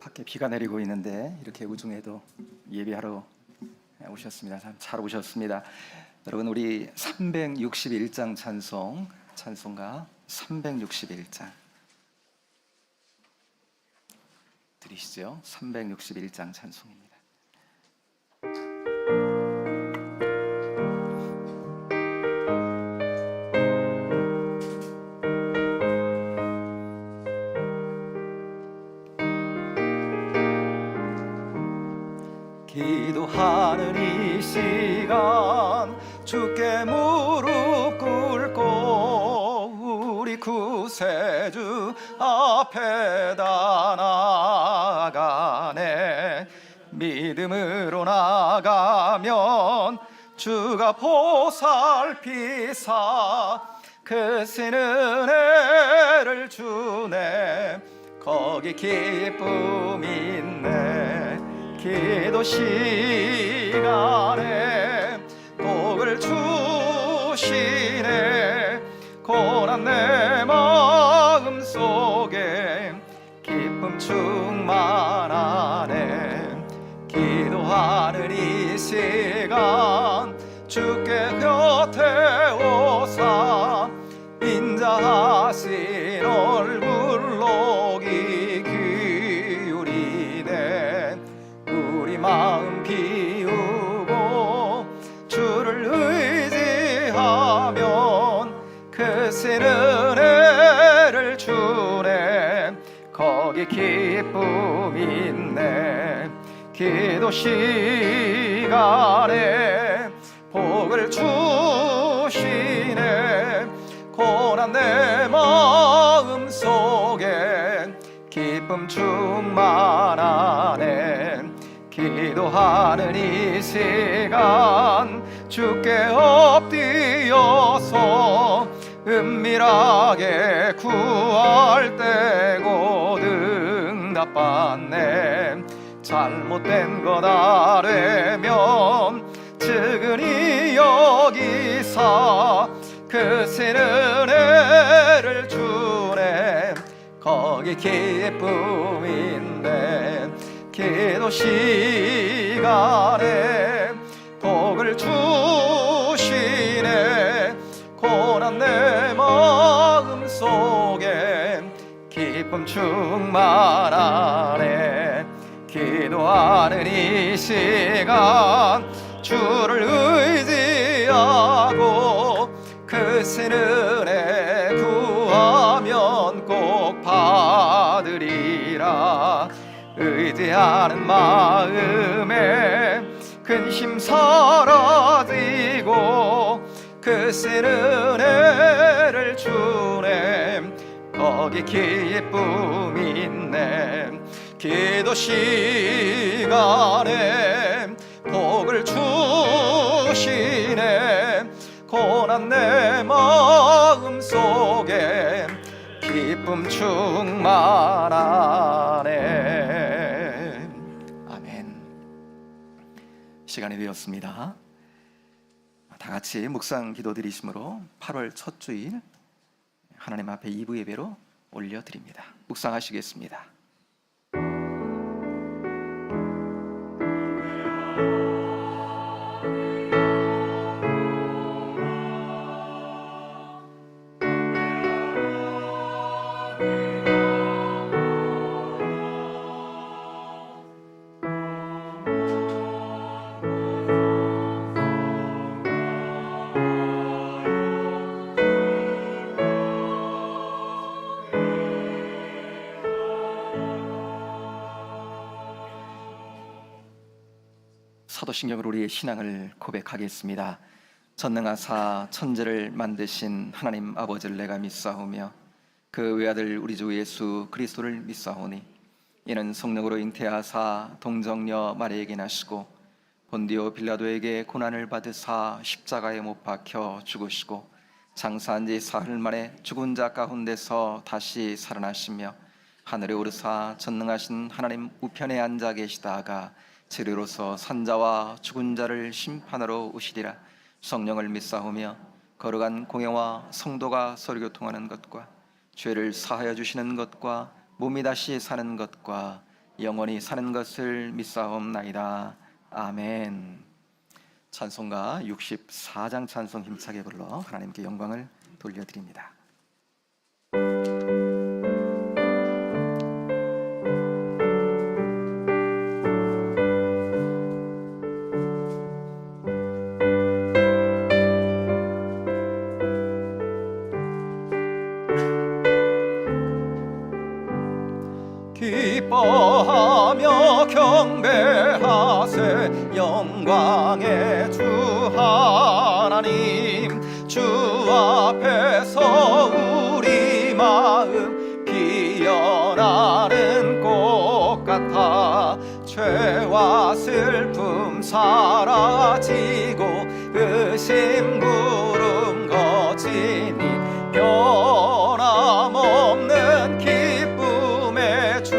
밖에 비가 내리고 있는데 이렇게 우중에도 예배하러 오셨습니다. 참 잘 오셨습니다. 여러분, 우리 361장 찬송가 361장 들으시죠? 361장 찬송입니다. 기도하는 이 시간 주께 무릎 꿇고 우리 구세주 앞에다 나가네. 믿음으로 나가면 주가 보살피사 크신 은혜를 주네. 거기 기쁨 있네. 기도 시간에 복을 주시네. 고난 내 마음 속에 기쁨 충만하네. 기도하는 이 시간 주께 곁에 오사 인자하신 얼굴로 귀 기울이네. 우리 마음 비우고 주를 의지하면 크신 은혜를 주네. 거기 기쁨 있네. 기도 시간에 복을 주시네. 고난 내 마음 속에 기쁨 충만하네. 기도하는 이 시간 주께 엎드려서 은밀하게 구할 때고 응답받네. 잘못된 것 아뢰면 측은히 여기사 크신 은혜를 주네. 거기 기쁨인데 기도 시간에 복을 주시네. 고난 내 마음 속에 기쁨 충만하네. 기도하는 이 시간 주를 의지하고 크신 은혜 구하면 꼭 받으리라. 의지하는 마음에 근심 사라지고 크신 은혜를 주네. 거기 기쁨 있네. 기도 시간에 복을 주시네. 고난 내 마음 속에 기쁨 충만하네. 아멘. 시간이 되었습니다. 다 같이 묵상 기도 드리심으로 8월 첫 주일 하나님 앞에 2부 예배로 올려드립니다. 묵상하시겠습니다. 사도신경으로 우리의 신앙을 고백하겠습니다. 전능하사 천지를 만드신 하나님 아버지를 내가 믿사오며 그 외아들 우리 주 예수 그리스도를 믿사오니 이는 성령으로 잉태하사 동정녀 마리아에게 나시고 본디오 빌라도에게 고난을 받으사 십자가에 못 박혀 죽으시고 장사한 지 사흘 만에 죽은 자 가운데서 다시 살아나시며 하늘에 오르사 전능하신 하나님 우편에 앉아 계시다가 지리로서 산자와 죽은 자를 심판하러 오시리라. 성령을 믿사오며 거룩한 공예와 성도가 서로 교통하는 것과 죄를 사하여 주시는 것과 몸이 다시 사는 것과 영원히 사는 것을 믿사옵나이다. 아멘. 찬송가 64장 찬송 힘차게 불러 하나님께 영광을 돌려드립니다. 기뻐하며 경배하세 영광의 주 하나님, 주 앞에서 우리 마음 피어나는 꽃 같아 죄와 슬픔 사라지고 의심 구름 거치니 변함없는 기쁨의 주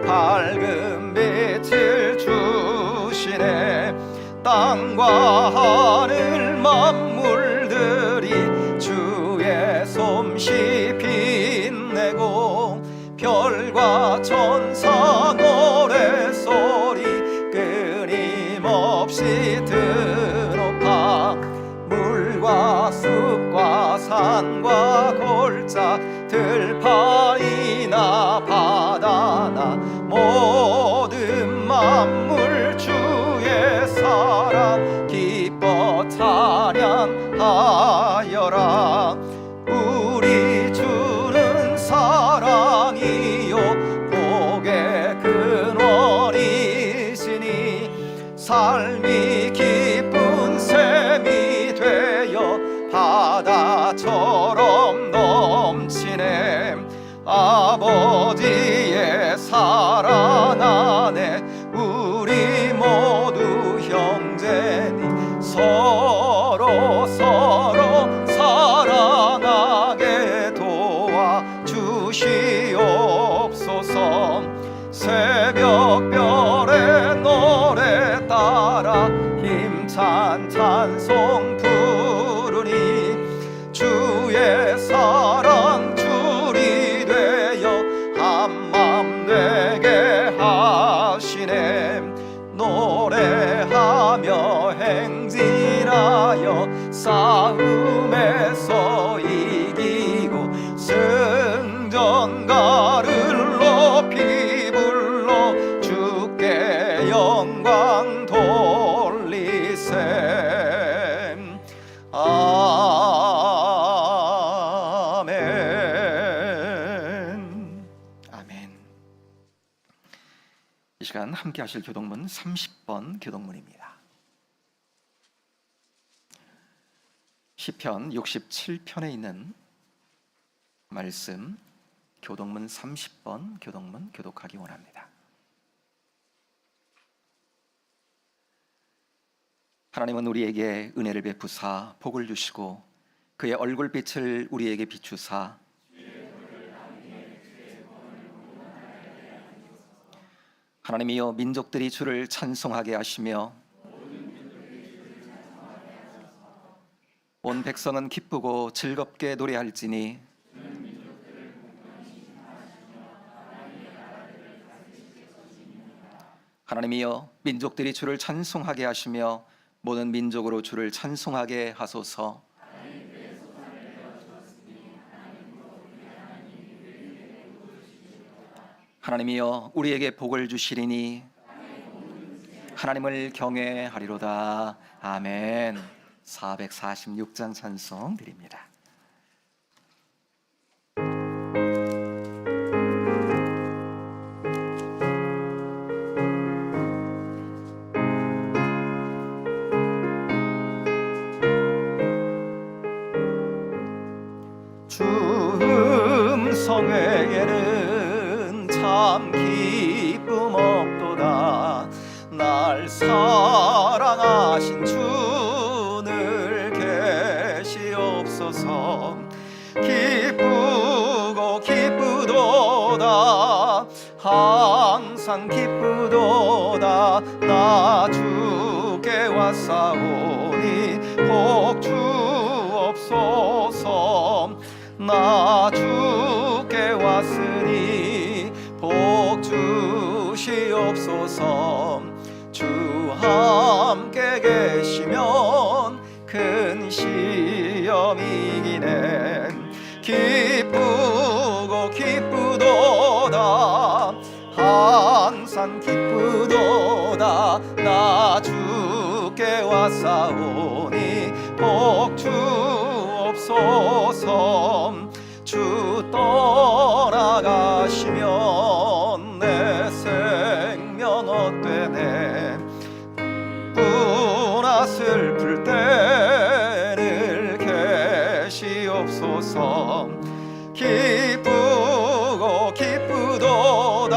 밝은 빛을 주시네. 땅과 하늘 만물들이 주의 솜씨 빛내고 별과 천사 노래소리 끊임없이 드높아 물과 숲과 산과 골짜 들판이나 바다나 모든 만물 주의 사랑 기뻐 찬양하여라. 우리 주는 사랑이요 복의 근원이시니 삶이 기쁜 샘이 되어 바다처럼 넘치네. 아버지의 사랑 안에 우리 모두 형제니 서로 사랑하게 도와주시옵소서. 새벽별의 노래 따라 힘찬 찬송 부르니 주의 사랑 줄이 되어 한맘 되게 하시네. 노래하며 행진하여 싸움에서 이기고 승전가를 높이 불러 주께 영광 돌리세. 아멘. 아멘. 이 시간 함께 하실 교독문 30번 교독문입니다. 시편 67편에 있는 말씀 교독문 30번 교독문 교독하기 원합니다. 하나님은 우리에게 은혜를 베푸사 복을 주시고 그의 얼굴빛을 우리에게 비추사 하나님이여 민족들이 주를 찬송하게 하시며 온 백성은 기쁘고 즐겁게 노래할지니 하나님이여 민족들이 주를 찬송하게 하시며 모든 민족으로 주를 찬송하게 하소서. 하나님이여 우리에게 복을 주시리니 하나님을 경외하리로다. 아멘. 446장 찬송 드립니다. 주 음성에게는 참 기쁨 없도다. 날 사랑하신 주 늘 계시옵소서. 기쁘고 기쁘도다. 항상 기쁘도다. 나 주께 왔사오니 복 주옵소서. 나 주께 왔으니 복 주시 주시옵소서. 주 함께 계시면 큰 시험이 이기네. 기쁘고 기쁘도다 항상 기쁘도다 나 주께 왔사오니 복 주옵소서. 주 떠나가시면 내 생명 헛되네. 뿌나 슬플 때를 계시옵소서. 기쁘고 기쁘도다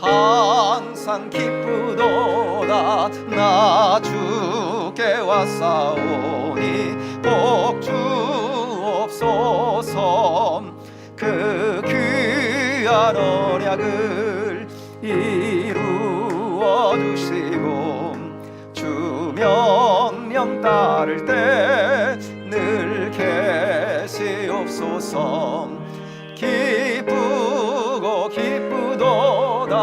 항상 기쁘도다 나 주께 왔사오니 복 주옵소서. 그 귀한 언약을 이루어 주시고 주 명령 따를 때 늘 계시옵소서. 기쁘고 기쁘도다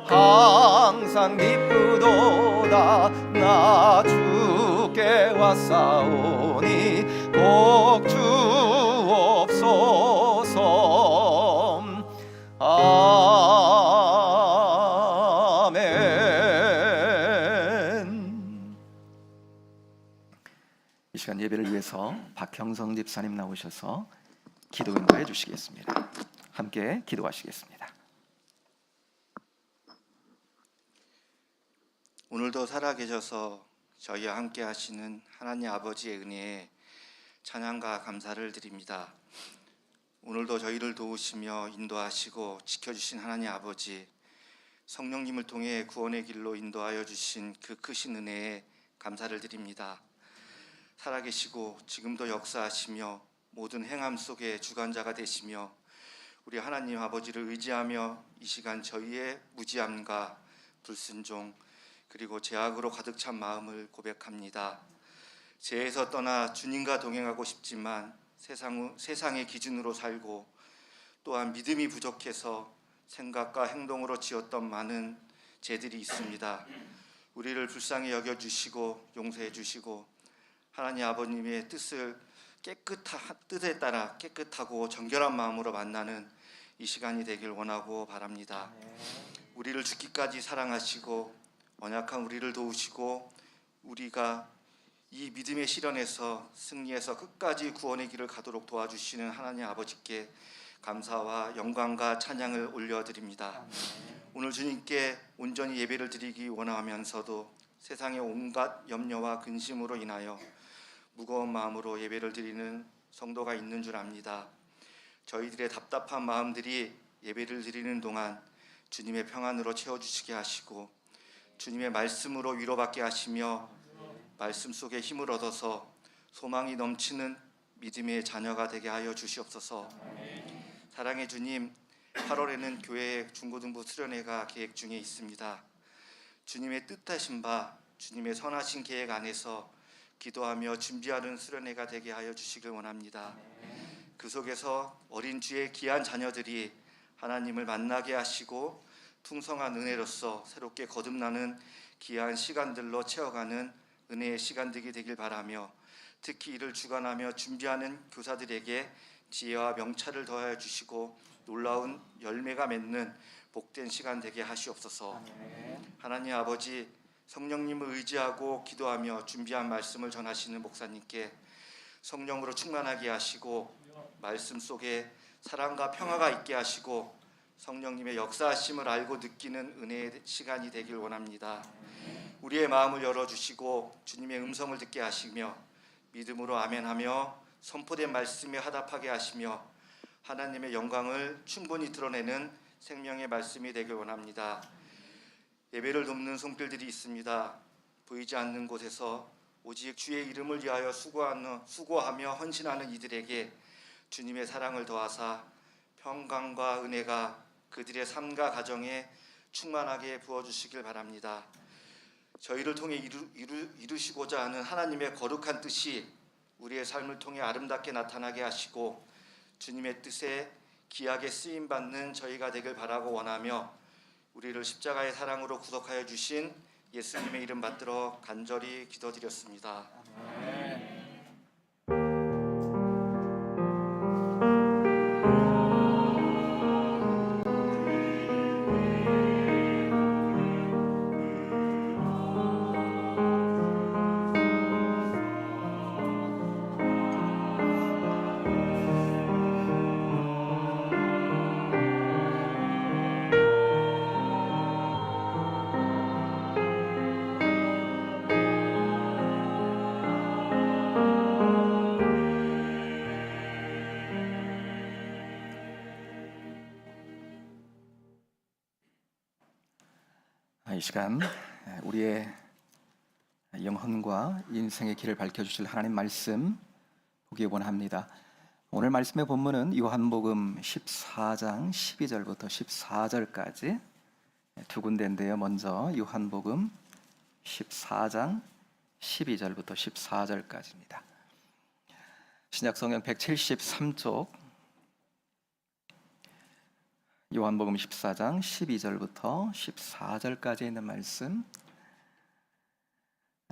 항상 기쁘도다 나 주께 왔사오니 복 주옵소서. 아멘. 이 시간 예배를 위해서 박형성 집사님 나오셔서 기도 인도해 주시겠습니다. 함께 기도하시겠습니다. 오늘도 살아계셔서 저희와 함께 하시는 하나님 아버지의 은혜에 찬양과 감사를 드립니다. 오늘도 저희를 도우시며 인도하시고 지켜주신 하나님 아버지, 성령님을 통해 구원의 길로 인도하여 주신 그 크신 은혜에 감사를 드립니다. 살아계시고 지금도 역사하시며 모든 행함 속에 주관자가 되시며 우리 하나님 아버지를 의지하며 이 시간 저희의 무지함과 불순종 그리고 죄악으로 가득 찬 마음을 고백합니다. 죄에서 떠나 주님과 동행하고 싶지만 세상의 기준으로 살고 또한 믿음이 부족해서 생각과 행동으로 지었던 많은 죄들이 있습니다. 우리를 불쌍히 여겨주시고 용서해주시고 하나님 아버님의 뜻에 따라 깨끗하고 정결한 마음으로 만나는 이 시간이 되길 원하고 바랍니다. 우리를 죽기까지 사랑하시고 언약한 우리를 도우시고 우리가 이 믿음의 시련에서 승리해서 끝까지 구원의 길을 가도록 도와주시는 하나님 아버지께 감사와 영광과 찬양을 올려드립니다. 오늘 주님께 온전히 예배를 드리기 원하면서도 세상의 온갖 염려와 근심으로 인하여 무거운 마음으로 예배를 드리는 성도가 있는 줄 압니다. 저희들의 답답한 마음들이 예배를 드리는 동안 주님의 평안으로 채워주시게 하시고 주님의 말씀으로 위로받게 하시며 말씀 속에 힘을 얻어서 소망이 넘치는 믿음의 자녀가 되게 하여 주시옵소서. 사랑의 주님, 8월에는 교회 중고등부 수련회가 계획 중에 있습니다. 주님의 뜻하신 바 주님의 선하신 계획 안에서 기도하며 준비하는 수련회가 되게 하여 주시길 원합니다. 그 속에서 어린 주의 귀한 자녀들이 하나님을 만나게 하시고 풍성한 은혜로서 새롭게 거듭나는 귀한 시간들로 채워가는 은혜의 시간들이 되길 바라며 특히 이를 주관하며 준비하는 교사들에게 지혜와 명찰을 더하여 주시고 놀라운 열매가 맺는 복된 시간 되게 하시옵소서. 하나님 아버지, 성령님을 의지하고 기도하며 준비한 말씀을 전하시는 목사님께 성령으로 충만하게 하시고 말씀 속에 사랑과 평화가 있게 하시고 성령님의 역사하심을 알고 느끼는 은혜의 시간이 되길 원합니다. 우리의 마음을 열어주시고 주님의 음성을 듣게 하시며 믿음으로 아멘하며 선포된 말씀에 화답하게 하시며 하나님의 영광을 충분히 드러내는 생명의 말씀이 되길 원합니다. 예배를 돕는 손길들이 있습니다. 보이지 않는 곳에서 오직 주의 이름을 위하여 수고하며 헌신하는 이들에게 주님의 사랑을 더하사 평강과 은혜가 그들의 삶과 가정에 충만하게 부어주시길 바랍니다. 저희를 통해 이루시고자 하는 하나님의 거룩한 뜻이 우리의 삶을 통해 아름답게 나타나게 하시고 주님의 뜻에 귀하게 쓰임받는 저희가 되길 바라고 원하며 우리를 십자가의 사랑으로 구속하여 주신 예수님의 이름 받들어 간절히 기도드렸습니다. 이 시간 우리의 영혼과 인생의 길을 밝혀주실 하나님 말씀 보기 원합니다. 오늘 말씀의 본문은 요한복음 14장 12절부터 14절까지 두 군데인데요. 먼저 요한복음 14장 12절부터 14절까지입니다. 신약성경 173쪽 요한복음 14장 12절부터 14절까지 있는 말씀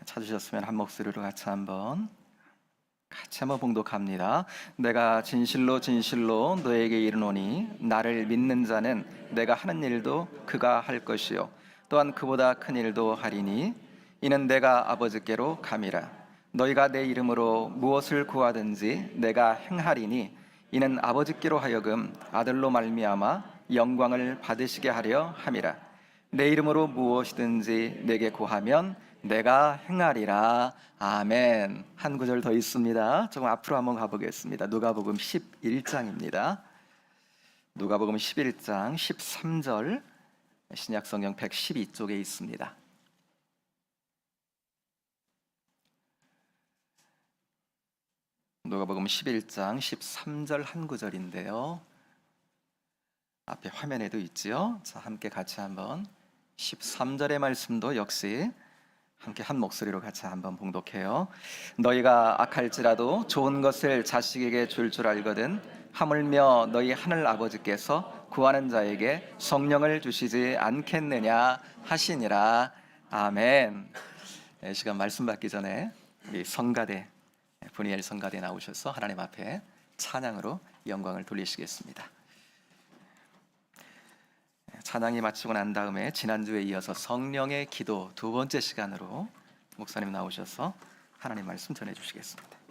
찾으셨으면 한 목소리로 같이 한번 봉독합니다. 내가 진실로 진실로 너에게 이르노니 나를 믿는 자는 내가 하는 일도 그가 할 것이요 또한 그보다 큰 일도 하리니 이는 내가 아버지께로 감이라. 너희가 내 이름으로 무엇을 구하든지 내가 행하리니 이는 아버지께로 하여금 아들로 말미암아 영광을 받으시게 하려 함이라. 내 이름으로 무엇이든지 내게 구하면 내가 행하리라. 아멘. 한 구절 더 있습니다. 조금 앞으로 한번 가보겠습니다. 누가복음 11장입니다. 누가복음 11장 13절 신약성경 112쪽에 있습니다. 누가복음 11장 13절 한 구절인데요. 앞에 화면에도 있지요. 자, 함께 같이 한번 13절의 말씀도 역시 함께 한 목소리로 같이 한번 봉독해요. 너희가 악할지라도 좋은 것을 자식에게 줄 알거든 하물며 너희 하늘 아버지께서 구하는 자에게 성령을 주시지 않겠느냐 하시니라. 아멘. 이 시간 말씀 받기 전에 우리 성가대 분이엘 성가대 나오셔서 하나님 앞에 찬양으로 영광을 돌리시겠습니다. 찬양이 마치고 난 다음에 지난주에 이어서 성령의 기도 두 번째 시간으로 목사님 나오셔서 하나님 말씀 전해주시겠습니다.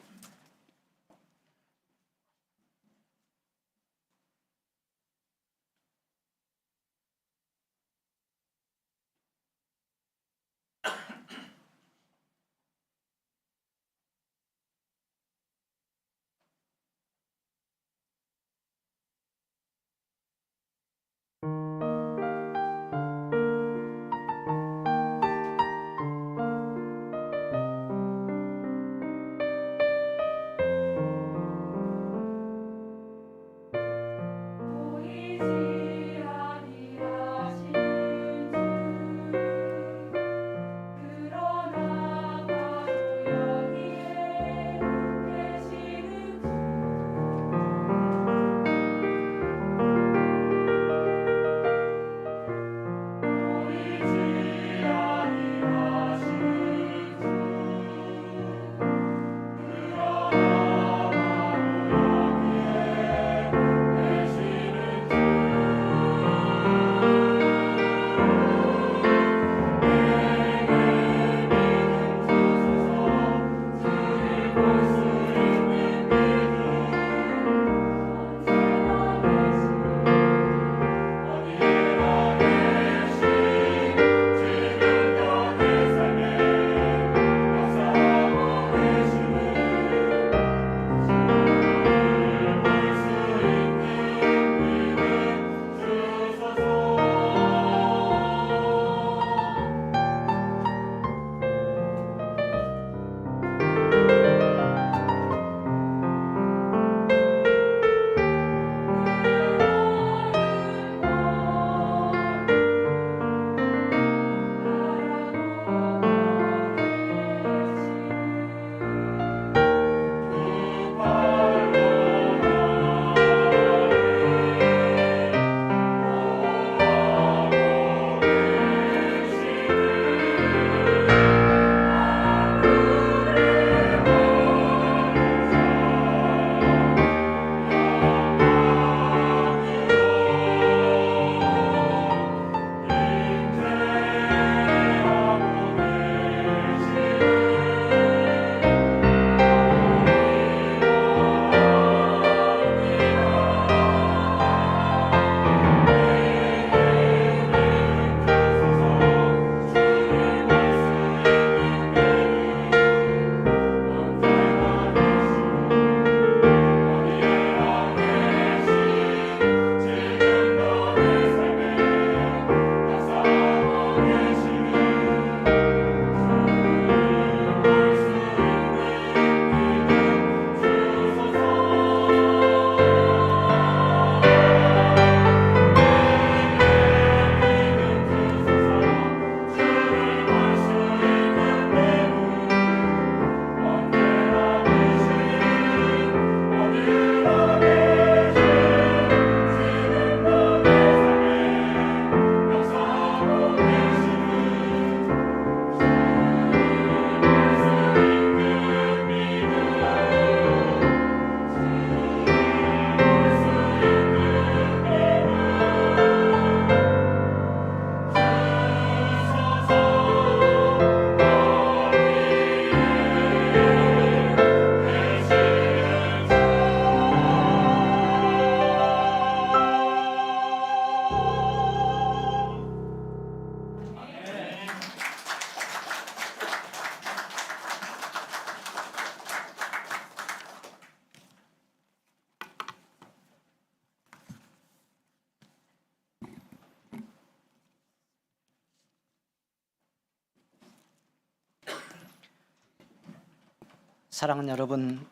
사랑하는 여러분,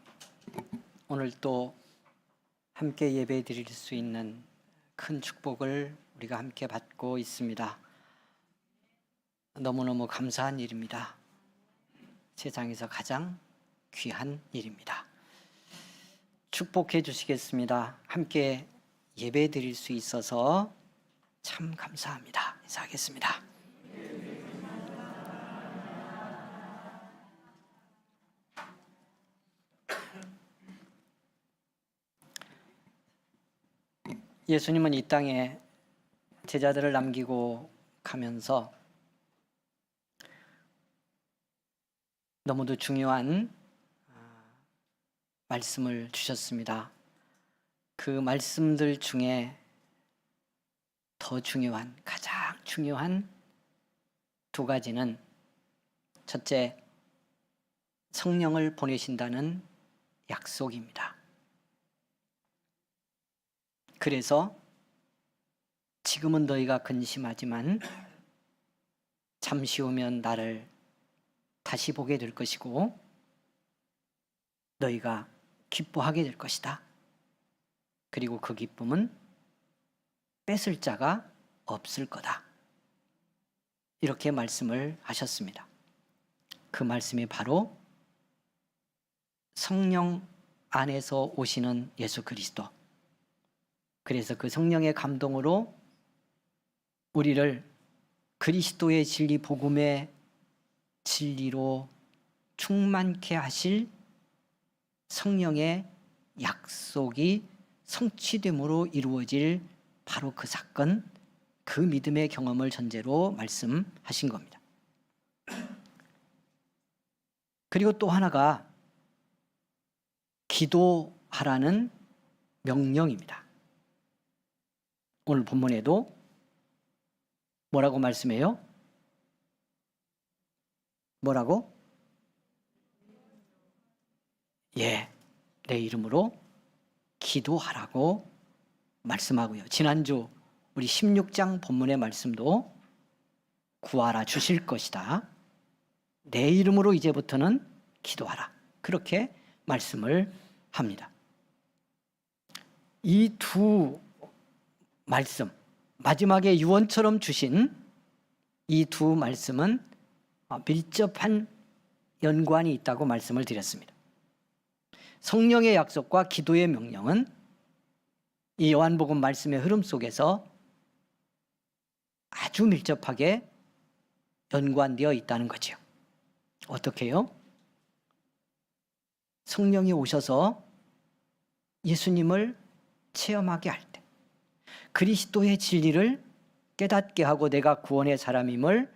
오늘 또 함께 예배 드릴 수 있는 큰 축복을 우리가 함께 받고 있습니다. 너무너무 감사한 일입니다. 세상에서 가장 귀한 일입니다. 축복해 주시겠습니다. 함께 예배 드릴 수 있어서 참 감사합니다. 인사하겠습니다. 예수님은 이 땅에 제자들을 남기고 가면서 너무도 중요한 말씀을 주셨습니다. 그 말씀들 중에 더 중요한, 가장 중요한 두 가지는, 첫째, 성령을 보내신다는 약속입니다. 그래서 지금은 너희가 근심하지만 잠시 후면 나를 다시 보게 될 것이고 너희가 기뻐하게 될 것이다. 그리고 그 기쁨은 뺏을 자가 없을 거다. 이렇게 말씀을 하셨습니다. 그 말씀이 바로 성령 안에서 오시는 예수 그리스도. 그래서 그 성령의 감동으로 우리를 그리스도의 진리, 복음의 진리로 충만케 하실 성령의 약속이 성취됨으로 이루어질 바로 그 사건, 그 믿음의 경험을 전제로 말씀하신 겁니다. 그리고 또 하나가 기도하라는 명령입니다. 오늘 본문에도 뭐라고 말씀해요? 뭐라고? 내 이름으로 기도하라고 말씀하고요. 지난주 우리 16장 본문의 말씀도 구하라 주실 것이다. 내 이름으로 이제부터는 기도하라. 그렇게 말씀을 합니다. 이 두 말씀, 마지막에 유언처럼 주신 이 두 말씀은 밀접한 연관이 있다고 말씀을 드렸습니다. 성령의 약속과 기도의 명령은 이 요한복음 말씀의 흐름 속에서 아주 밀접하게 연관되어 있다는 거죠. 어떻게요? 성령이 오셔서 예수님을 체험하게 할 때, 그리스도의 진리를 깨닫게 하고 내가 구원의 사람임을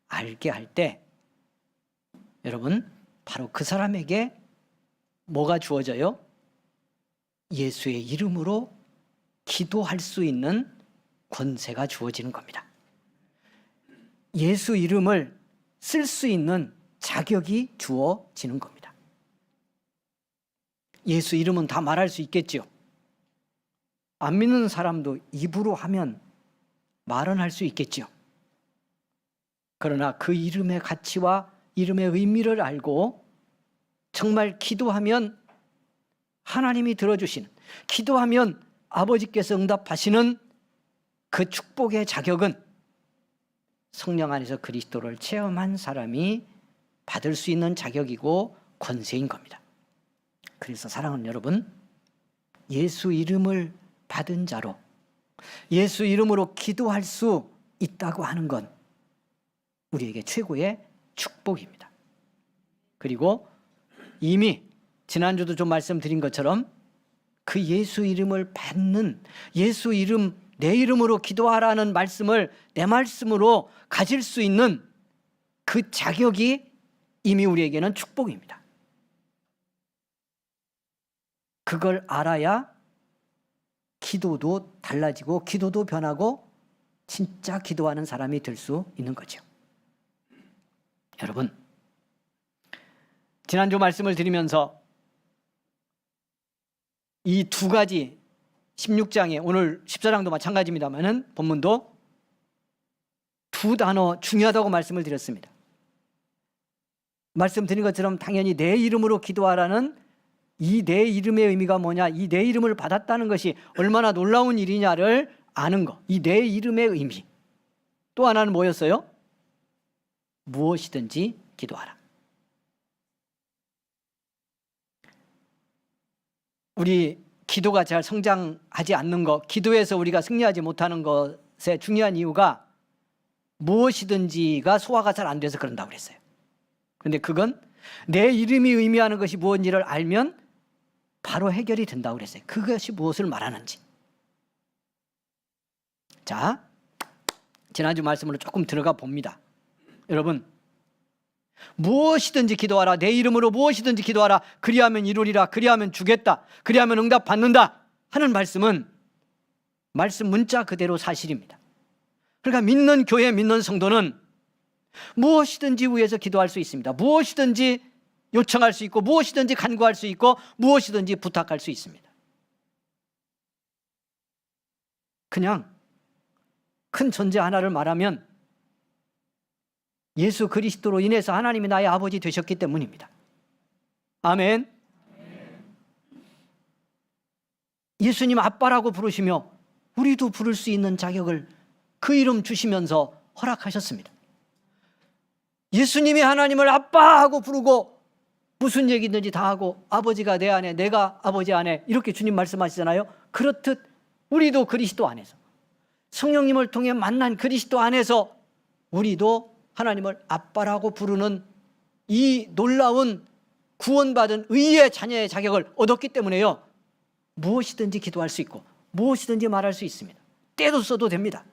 알게 할 때, 여러분, 바로 그 사람에게 뭐가 주어져요? 예수의 이름으로 기도할 수 있는 권세가 주어지는 겁니다. 예수 이름을 쓸 수 있는 자격이 주어지는 겁니다. 예수 이름은 다 말할 수 있겠죠. 안 믿는 사람도 입으로 하면 말은 할 수 있겠죠. 그러나 그 이름의 가치와 이름의 의미를 알고 정말 기도하면 하나님이 들어주시는, 기도하면 아버지께서 응답하시는 그 축복의 자격은 성령 안에서 그리스도를 체험한 사람이 받을 수 있는 자격이고 권세인 겁니다. 그래서 사랑하는 여러분, 예수 이름을 받은 자로 예수 이름으로 기도할 수 있다고 하는 건 우리에게 최고의 축복입니다. 그리고 이미 지난주도 좀 말씀드린 것처럼 그 예수 이름을 받는, 예수 이름, 내 이름으로 기도하라는 말씀을 내 말씀으로 가질 수 있는 그 자격이 이미 우리에게는 축복입니다. 그걸 알아야 기도도 달라지고 기도도 변하고 진짜 기도하는 사람이 될 수 있는 거죠. 여러분, 지난주 말씀을 드리면서 이 두 가지 16장에, 오늘 14장도 마찬가지입니다만은 본문도 두 단어 중요하다고 말씀을 드렸습니다. 말씀드린 것처럼 당연히 내 이름으로 기도하라는 이 내 이름의 의미가 뭐냐, 이 내 이름을 받았다는 것이 얼마나 놀라운 일이냐를 아는 것, 이 내 이름의 의미. 또 하나는 뭐였어요? 무엇이든지 기도하라. 우리 기도가 잘 성장하지 않는 것, 기도에서 우리가 승리하지 못하는 것의 중요한 이유가 무엇이든지가 소화가 잘 안 돼서 그런다고 그랬어요. 그런데 그건 내 이름이 의미하는 것이 무엇인지를 알면 바로 해결이 된다고 그랬어요. 그것이 무엇을 말하는지. 자, 지난주 말씀으로 조금 들어가 봅니다. 여러분, 무엇이든지 기도하라. 내 이름으로 무엇이든지 기도하라. 그리하면 이루리라. 그리하면 주겠다. 그리하면 응답 받는다 하는 말씀은 말씀 문자 그대로 사실입니다. 그러니까 믿는 교회, 믿는 성도는 무엇이든지 위해서 기도할 수 있습니다. 무엇이든지 요청할 수 있고, 무엇이든지 간구할 수 있고, 무엇이든지 부탁할 수 있습니다. 그냥 큰 존재 하나를 말하면 예수 그리스도로 인해서 하나님이 나의 아버지 되셨기 때문입니다. 아멘. 예수님 아빠라고 부르시며 우리도 부를 수 있는 자격을 그 이름 주시면서 허락하셨습니다. 예수님이 하나님을 아빠하고 부르고 무슨 얘기든지 다 하고 아버지가 내 안에 내가 아버지 안에 이렇게 주님 말씀하시잖아요. 그렇듯 우리도 그리스도 안에서 성령님을 통해 만난 그리스도 안에서 우리도 하나님을 아빠라고 부르는 이 놀라운 구원받은 의의 자녀의 자격을 얻었기 때문에요, 무엇이든지 기도할 수 있고 무엇이든지 말할 수 있습니다. 때도 써도 됩니다.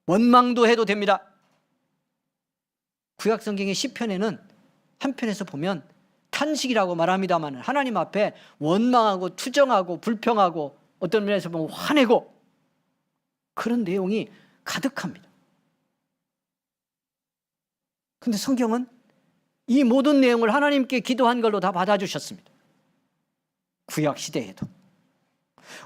원망도 해도 됩니다. 구약성경의 시편에는 한편에서 보면 탄식이라고 말합니다만 하나님 앞에 원망하고 투정하고 불평하고 어떤 면에서 보면 화내고 그런 내용이 가득합니다. 근데 성경은 이 모든 내용을 하나님께 기도한 걸로 다 받아주셨습니다. 구약 시대에도.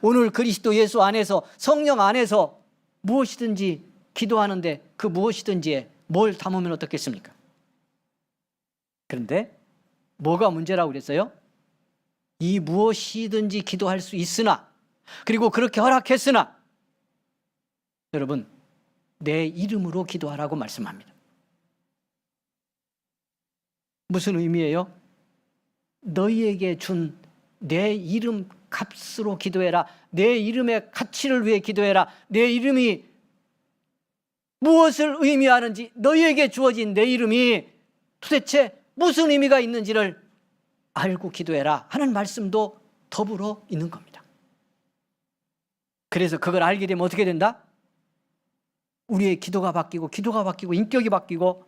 오늘 그리스도 예수 안에서 성령 안에서 무엇이든지 기도하는데 그 무엇이든지에 뭘 담으면 어떻겠습니까? 그런데 뭐가 문제라고 그랬어요? 이 무엇이든지 기도할 수 있으나, 그리고 그렇게 허락했으나 여러분 내 이름으로 기도하라고 말씀합니다. 무슨 의미예요? 너희에게 준 내 이름 값으로 기도해라. 내 이름의 가치를 위해 기도해라. 내 이름이 무엇을 의미하는지, 너희에게 주어진 내 이름이 도대체 무슨 의미가 있는지를 알고 기도해라 하는 말씀도 더불어 있는 겁니다. 그래서 그걸 알게 되면 어떻게 된다? 우리의 기도가 바뀌고 인격이 바뀌고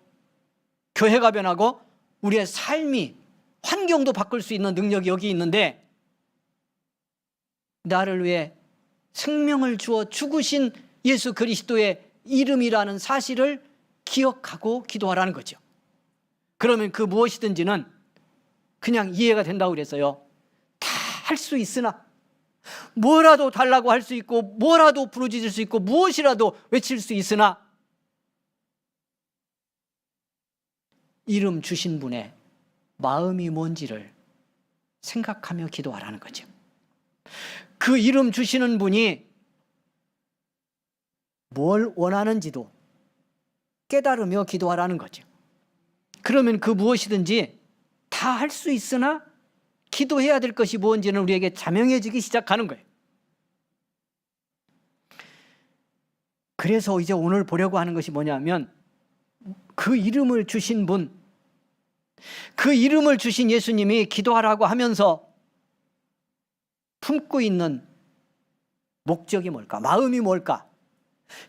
교회가 변하고 우리의 삶이, 환경도 바꿀 수 있는 능력이 여기 있는데, 나를 위해 생명을 주어 죽으신 예수 그리스도의 이름이라는 사실을 기억하고 기도하라는 거죠. 그러면 그 무엇이든지는 그냥 이해가 된다고 그랬어요. 다 할 수 있으나, 뭐라도 달라고 할 수 있고 뭐라도 부르짖을 수 있고 무엇이라도 외칠 수 있으나 이름 주신 분의 마음이 뭔지를 생각하며 기도하라는 거죠. 그 이름 주시는 분이 뭘 원하는지도 깨달으며 기도하라는 거죠. 그러면 그 무엇이든지 다 할 수 있으나 기도해야 될 것이 뭔지는 우리에게 자명해지기 시작하는 거예요. 그래서 이제 오늘 보려고 하는 것이 뭐냐면, 그 이름을 주신 분, 그 이름을 주신 예수님이 기도하라고 하면서 품고 있는 목적이 뭘까? 마음이 뭘까?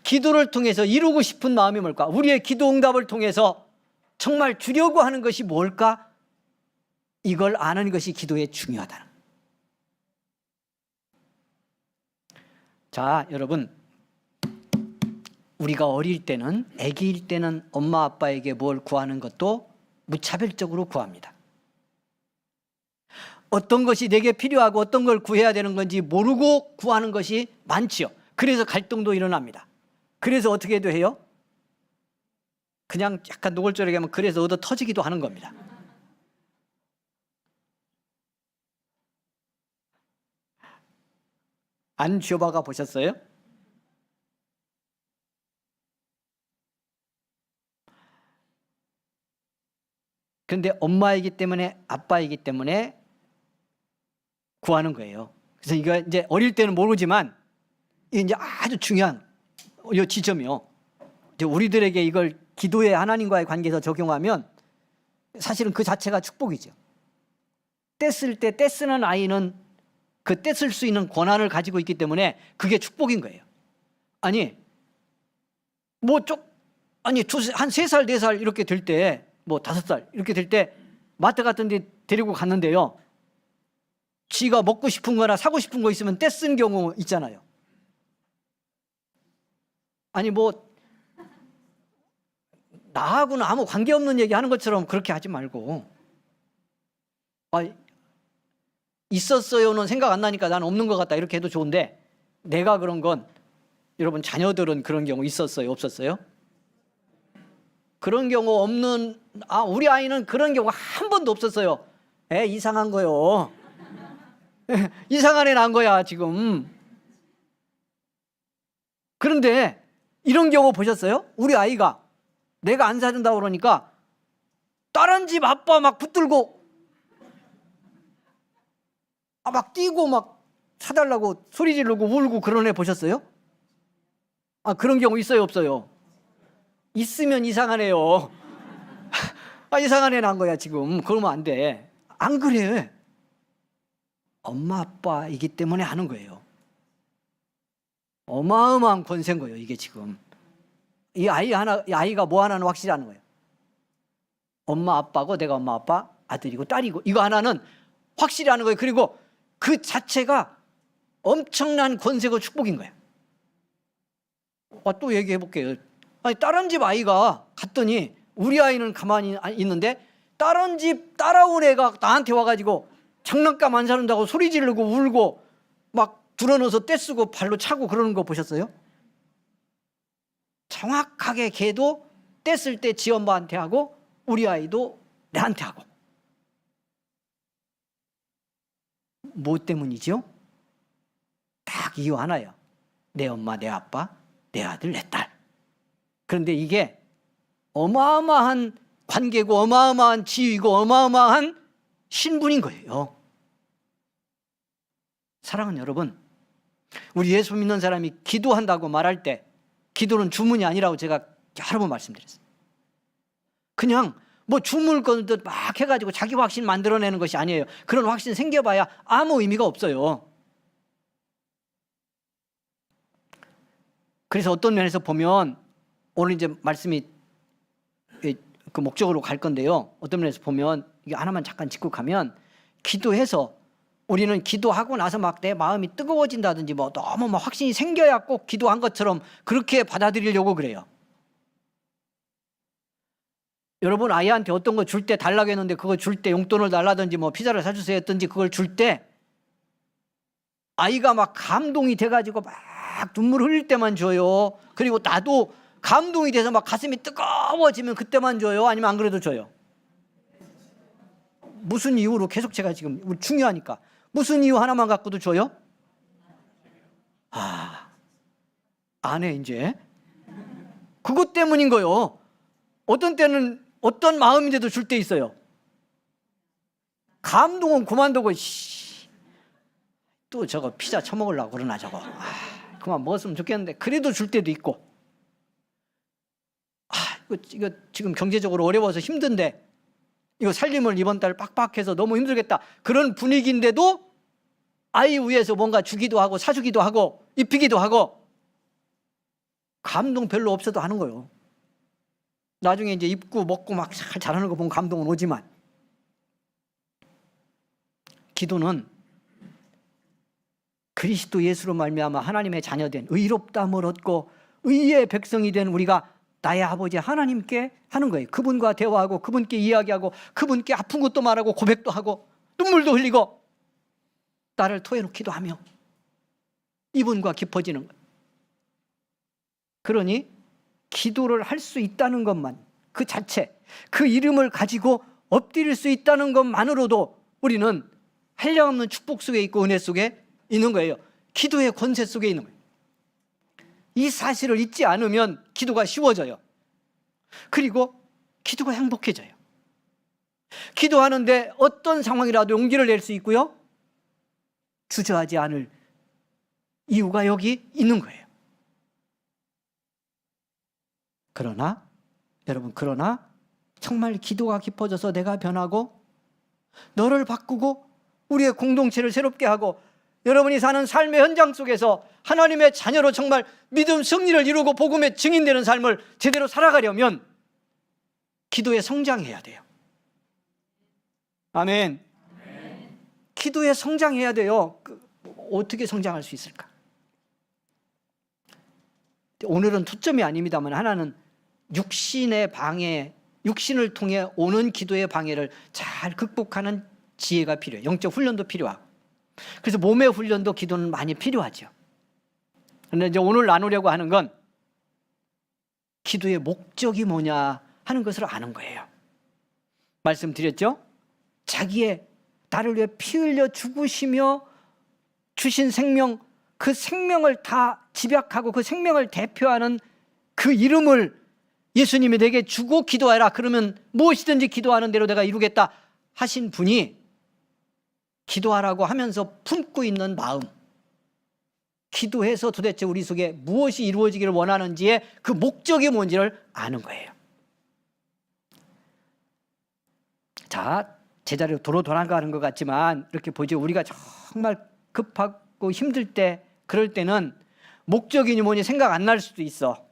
기도를 통해서 이루고 싶은 마음이 뭘까? 우리의 기도 응답을 통해서 정말 주려고 하는 것이 뭘까? 이걸 아는 것이 기도에 중요하다. 자, 여러분, 우리가 어릴 때는, 아기일 때는 엄마 아빠에게 뭘 구하는 것도 무차별적으로 구합니다. 어떤 것이 내게 필요하고 어떤 걸 구해야 되는 건지 모르고 구하는 것이 많지요. 그래서 갈등도 일어납니다. 그래서 어떻게 해도 해요? 그냥 약간 노골적이게 하면 그래서 얻어 터지기도 하는 겁니다. 안 쥐어박아 보셨어요? 그런데 엄마이기 때문에 아빠이기 때문에 구하는 거예요. 그래서 이거 이제 어릴 때는 모르지만 이게 이제 아주 중요한 이 지점이요. 이제 우리들에게 이걸 기도의 하나님과의 관계에서 적용하면 사실은 그 자체가 축복이죠. 떼쓸 때 떼쓰는 아이는 그 떼쓸 수 있는 권한을 가지고 있기 때문에 그게 축복인 거예요. 아니 한 3살 4살 이렇게 될 때, 뭐 5살 이렇게 될 때 마트 같은 데 데리고 갔는데요, 지가 먹고 싶은 거나 사고 싶은 거 있으면 떼쓴 경우 있잖아요. 아니 뭐 나하고는 아무 관계없는 얘기 하는 것처럼 그렇게 하지 말고, 있었어요는 생각 안 나니까 난 없는 것 같다 이렇게 해도 좋은데, 내가 그런 건, 여러분 자녀들은 그런 경우 있었어요 없었어요? 그런 경우 없는, 우리 아이는 그런 경우 한 번도 없었어요. 이상한 거요. 이상한 애 난 거야 지금. 그런데 이런 경우 보셨어요? 우리 아이가 내가 안 사준다고 그러니까 다른 집 아빠 막 붙들고 막 뛰고 막 사달라고 소리 지르고 울고 그런 애 보셨어요? 그런 경우 있어요 없어요? 있으면 이상한 애요. 이상한 애 난 거야 지금. 그러면 안 돼. 안 그래. 엄마 아빠이기 때문에 하는 거예요. 어마어마한 권세인 거예요 이게 지금. 이 아이가 뭐 하나는 확실하는 거예요. 엄마 아빠고, 내가 엄마 아빠 아들이고 딸이고, 이거 하나는 확실히 하는 거예요. 그리고 그 자체가 엄청난 권세고 축복인 거예요. 또 얘기해 볼게요. 다른 집 아이가 갔더니 우리 아이는 가만히 있는데 다른 집 따라온 애가 나한테 와가지고 장난감 안 사는다고 소리 지르고 울고 막 불어넣어서 떼쓰고 발로 차고 그러는 거 보셨어요? 정확하게 걔도 떼쓸 때 지 엄마한테 하고 우리 아이도 내한테 하고. 뭐 때문이죠? 딱 이유 하나예요. 내 엄마, 내 아빠, 내 아들, 내 딸. 그런데 이게 어마어마한 관계고 어마어마한 지위고 어마어마한 신분인 거예요. 사랑하는 여러분, 우리 예수 믿는 사람이 기도한다고 말할 때 기도는 주문이 아니라고 제가 여러 번 말씀드렸어요. 그냥 뭐 주문을 거듯 막 해가지고 자기 확신 만들어내는 것이 아니에요. 그런 확신 생겨봐야 아무 의미가 없어요. 그래서 어떤 면에서 보면, 오늘 이제 말씀이 그 목적으로 갈 건데요, 어떤 면에서 보면 이게 하나만 잠깐 짚고 가면, 기도해서 우리는 기도하고 나서 막 내 마음이 뜨거워진다든지 뭐 너무 막 확신이 생겨야 꼭 기도한 것처럼 그렇게 받아들이려고 그래요. 여러분 아이한테 어떤 거 줄 때 달라고 했는데 그거 줄 때 용돈을 달라든지 뭐 피자를 사주세요 했든지 그걸 줄 때 아이가 막 감동이 돼가지고 막 눈물 흘릴 때만 줘요? 그리고 나도 감동이 돼서 막 가슴이 뜨거워지면 그때만 줘요? 아니면 안 그래도 줘요? 무슨 이유로? 계속 제가 지금 중요하니까 무슨 이유 하나만 갖고도 줘요? 안 해 이제. 그것 때문인 거요. 어떤 때는 어떤 마음인데도 줄 때 있어요. 감동은 그만두고 또 저거 피자 처먹으려고 그러나 저거 그만 먹었으면 좋겠는데 그래도 줄 때도 있고, 이거 지금 경제적으로 어려워서 힘든데 이거 살림을 이번 달 빡빡해서 너무 힘들겠다 그런 분위기인데도 아이 위해서 뭔가 주기도 하고 사주기도 하고 입히기도 하고 감동 별로 없어도 하는 거예요. 나중에 이제 입고 먹고 막 잘하는 거 보면 감동은 오지만, 기도는 그리스도 예수로 말미암아 하나님의 자녀된 의롭다함을 얻고 의의 백성이 된 우리가 나의 아버지 하나님께 하는 거예요. 그분과 대화하고 그분께 이야기하고 그분께 아픈 것도 말하고 고백도 하고 눈물도 흘리고 나를 토해놓기도 하며 이분과 깊어지는 거예요. 그러니 기도를 할 수 있다는 것만, 그 자체, 그 이름을 가지고 엎드릴 수 있다는 것만으로도 우리는 한량없는 축복 속에 있고 은혜 속에 있는 거예요. 기도의 권세 속에 있는 거예요. 이 사실을 잊지 않으면 기도가 쉬워져요. 그리고 기도가 행복해져요. 기도하는데 어떤 상황이라도 용기를 낼 수 있고요, 주저하지 않을 이유가 여기 있는 거예요. 그러나 여러분, 그러나 정말 기도가 깊어져서 내가 변하고 너를 바꾸고 우리의 공동체를 새롭게 하고 여러분이 사는 삶의 현장 속에서 하나님의 자녀로 정말 믿음 승리를 이루고 복음의 증인되는 삶을 제대로 살아가려면 기도에 성장해야 돼요. 아멘. 기도에 성장해야 돼요. 어떻게 성장할 수 있을까? 오늘은 초점이 아닙니다만 하나는 육신의 방해, 육신을 통해 오는 기도의 방해를 잘 극복하는 지혜가 필요해요. 영적 훈련도 필요하고. 그래서 몸의 훈련도 기도는 많이 필요하죠. 그런데 이제 오늘 나누려고 하는 건 기도의 목적이 뭐냐 하는 것을 아는 거예요. 말씀드렸죠? 자기의 나를 위해 피 흘려 죽으시며 주신 생명, 그 생명을 다 집약하고 그 생명을 대표하는 그 이름을 예수님이 내게 주고 기도하라. 그러면 무엇이든지 기도하는 대로 내가 이루겠다 하신 분이 기도하라고 하면서 품고 있는 마음, 기도해서 도대체 우리 속에 무엇이 이루어지기를 원하는지의 그 목적이 뭔지를 아는 거예요. 자, 제자리로 도로 돌아가는 것 같지만 이렇게 보죠. 우리가 정말 급하고 힘들 때, 그럴 때는 목적이니 뭐니 생각 안 날 수도 있어.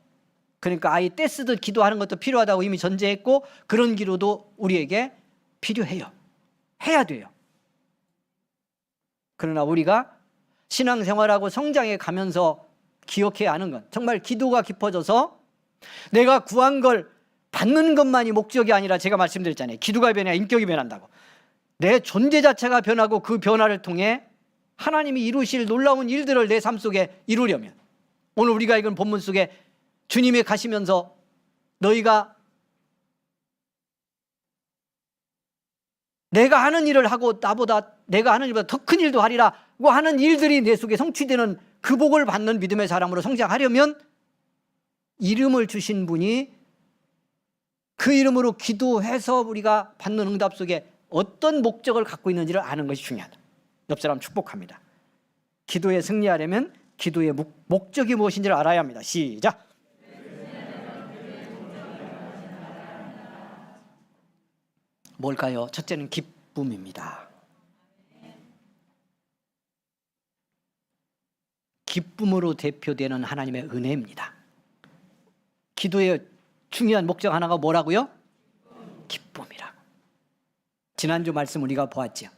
그러니까 아예 떼쓰듯 기도하는 것도 필요하다고 이미 전제했고, 그런 기도도 우리에게 필요해요. 해야 돼요. 그러나 우리가 신앙생활하고 성장해 가면서 기억해야 하는 건, 정말 기도가 깊어져서 내가 구한 걸 받는 것만이 목적이 아니라, 제가 말씀드렸잖아요. 기도가 변해야 인격이 변한다고. 내 존재 자체가 변하고 그 변화를 통해 하나님이 이루실 놀라운 일들을 내 삶 속에 이루려면, 오늘 우리가 읽은 본문 속에 주님이 가시면서 너희가 내가 하는 일을 하고 나보다 내가 하는 일보다 더 큰 일도 하리라고 하는 일들이 내 속에 성취되는 그 복을 받는 믿음의 사람으로 성장하려면 이름을 주신 분이 그 이름으로 기도해서 우리가 받는 응답 속에 어떤 목적을 갖고 있는지를 아는 것이 중요하다. 옆 사람 축복합니다. 기도에 승리하려면 기도의 목적이 무엇인지를 알아야 합니다. 시작. 뭘까요? 첫째는 기쁨입니다. 기쁨으로 대표되는 하나님의 은혜입니다. 기도의 중요한 목적 하나가 뭐라고요? 기쁨이라고. 지난주 말씀 우리가 보았죠.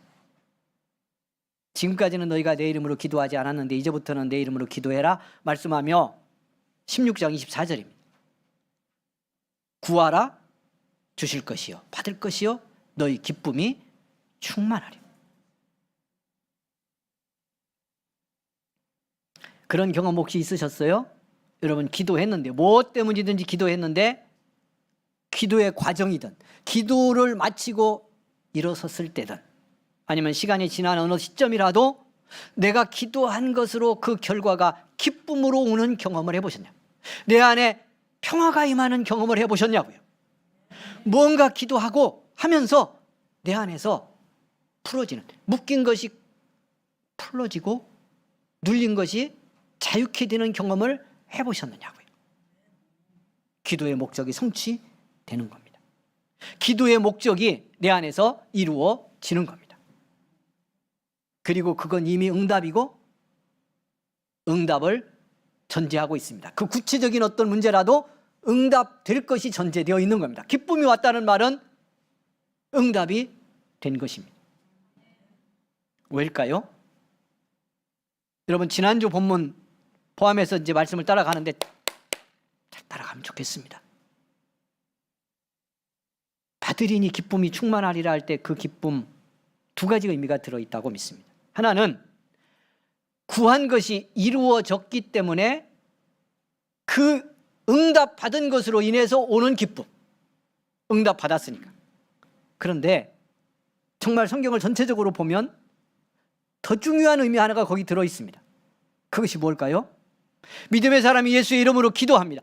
지금까지는 너희가 내 이름으로 기도하지 않았는데 이제부터는 내 이름으로 기도해라 말씀하며 16장 24절입니다. 구하라 주실 것이요 받을 것이요 너희 기쁨이 충만하리. 그런 경험 혹시 있으셨어요? 여러분, 기도했는데, 무엇 때문이든지 기도했는데, 기도의 과정이든 기도를 마치고 일어섰을 때든 아니면 시간이 지난 어느 시점이라도 내가 기도한 것으로 그 결과가 기쁨으로 오는 경험을 해보셨냐고요? 내 안에 평화가 임하는 경험을 해보셨냐고요? 무언가 기도하고 하면서 내 안에서 풀어지는, 묶인 것이 풀어지고 눌린 것이 자유케 되는 경험을 해보셨느냐고요? 기도의 목적이 성취되는 겁니다. 기도의 목적이 내 안에서 이루어지는 겁니다. 그리고 그건 이미 응답이고 응답을 전제하고 있습니다. 그 구체적인 어떤 문제라도 응답될 것이 전제되어 있는 겁니다. 기쁨이 왔다는 말은 응답이 된 것입니다. 왜일까요? 여러분, 지난주 본문 포함해서 이제 말씀을 따라가는데 잘 따라가면 좋겠습니다. 받으리니 기쁨이 충만하리라 할 때 그 기쁨 두 가지 의미가 들어있다고 믿습니다. 하나는 구한 것이 이루어졌기 때문에 그 응답 받은 것으로 인해서 오는 기쁨, 응답 받았으니까. 그런데 정말 성경을 전체적으로 보면 더 중요한 의미 하나가 거기 들어있습니다. 그것이 뭘까요? 믿음의 사람이 예수의 이름으로 기도합니다.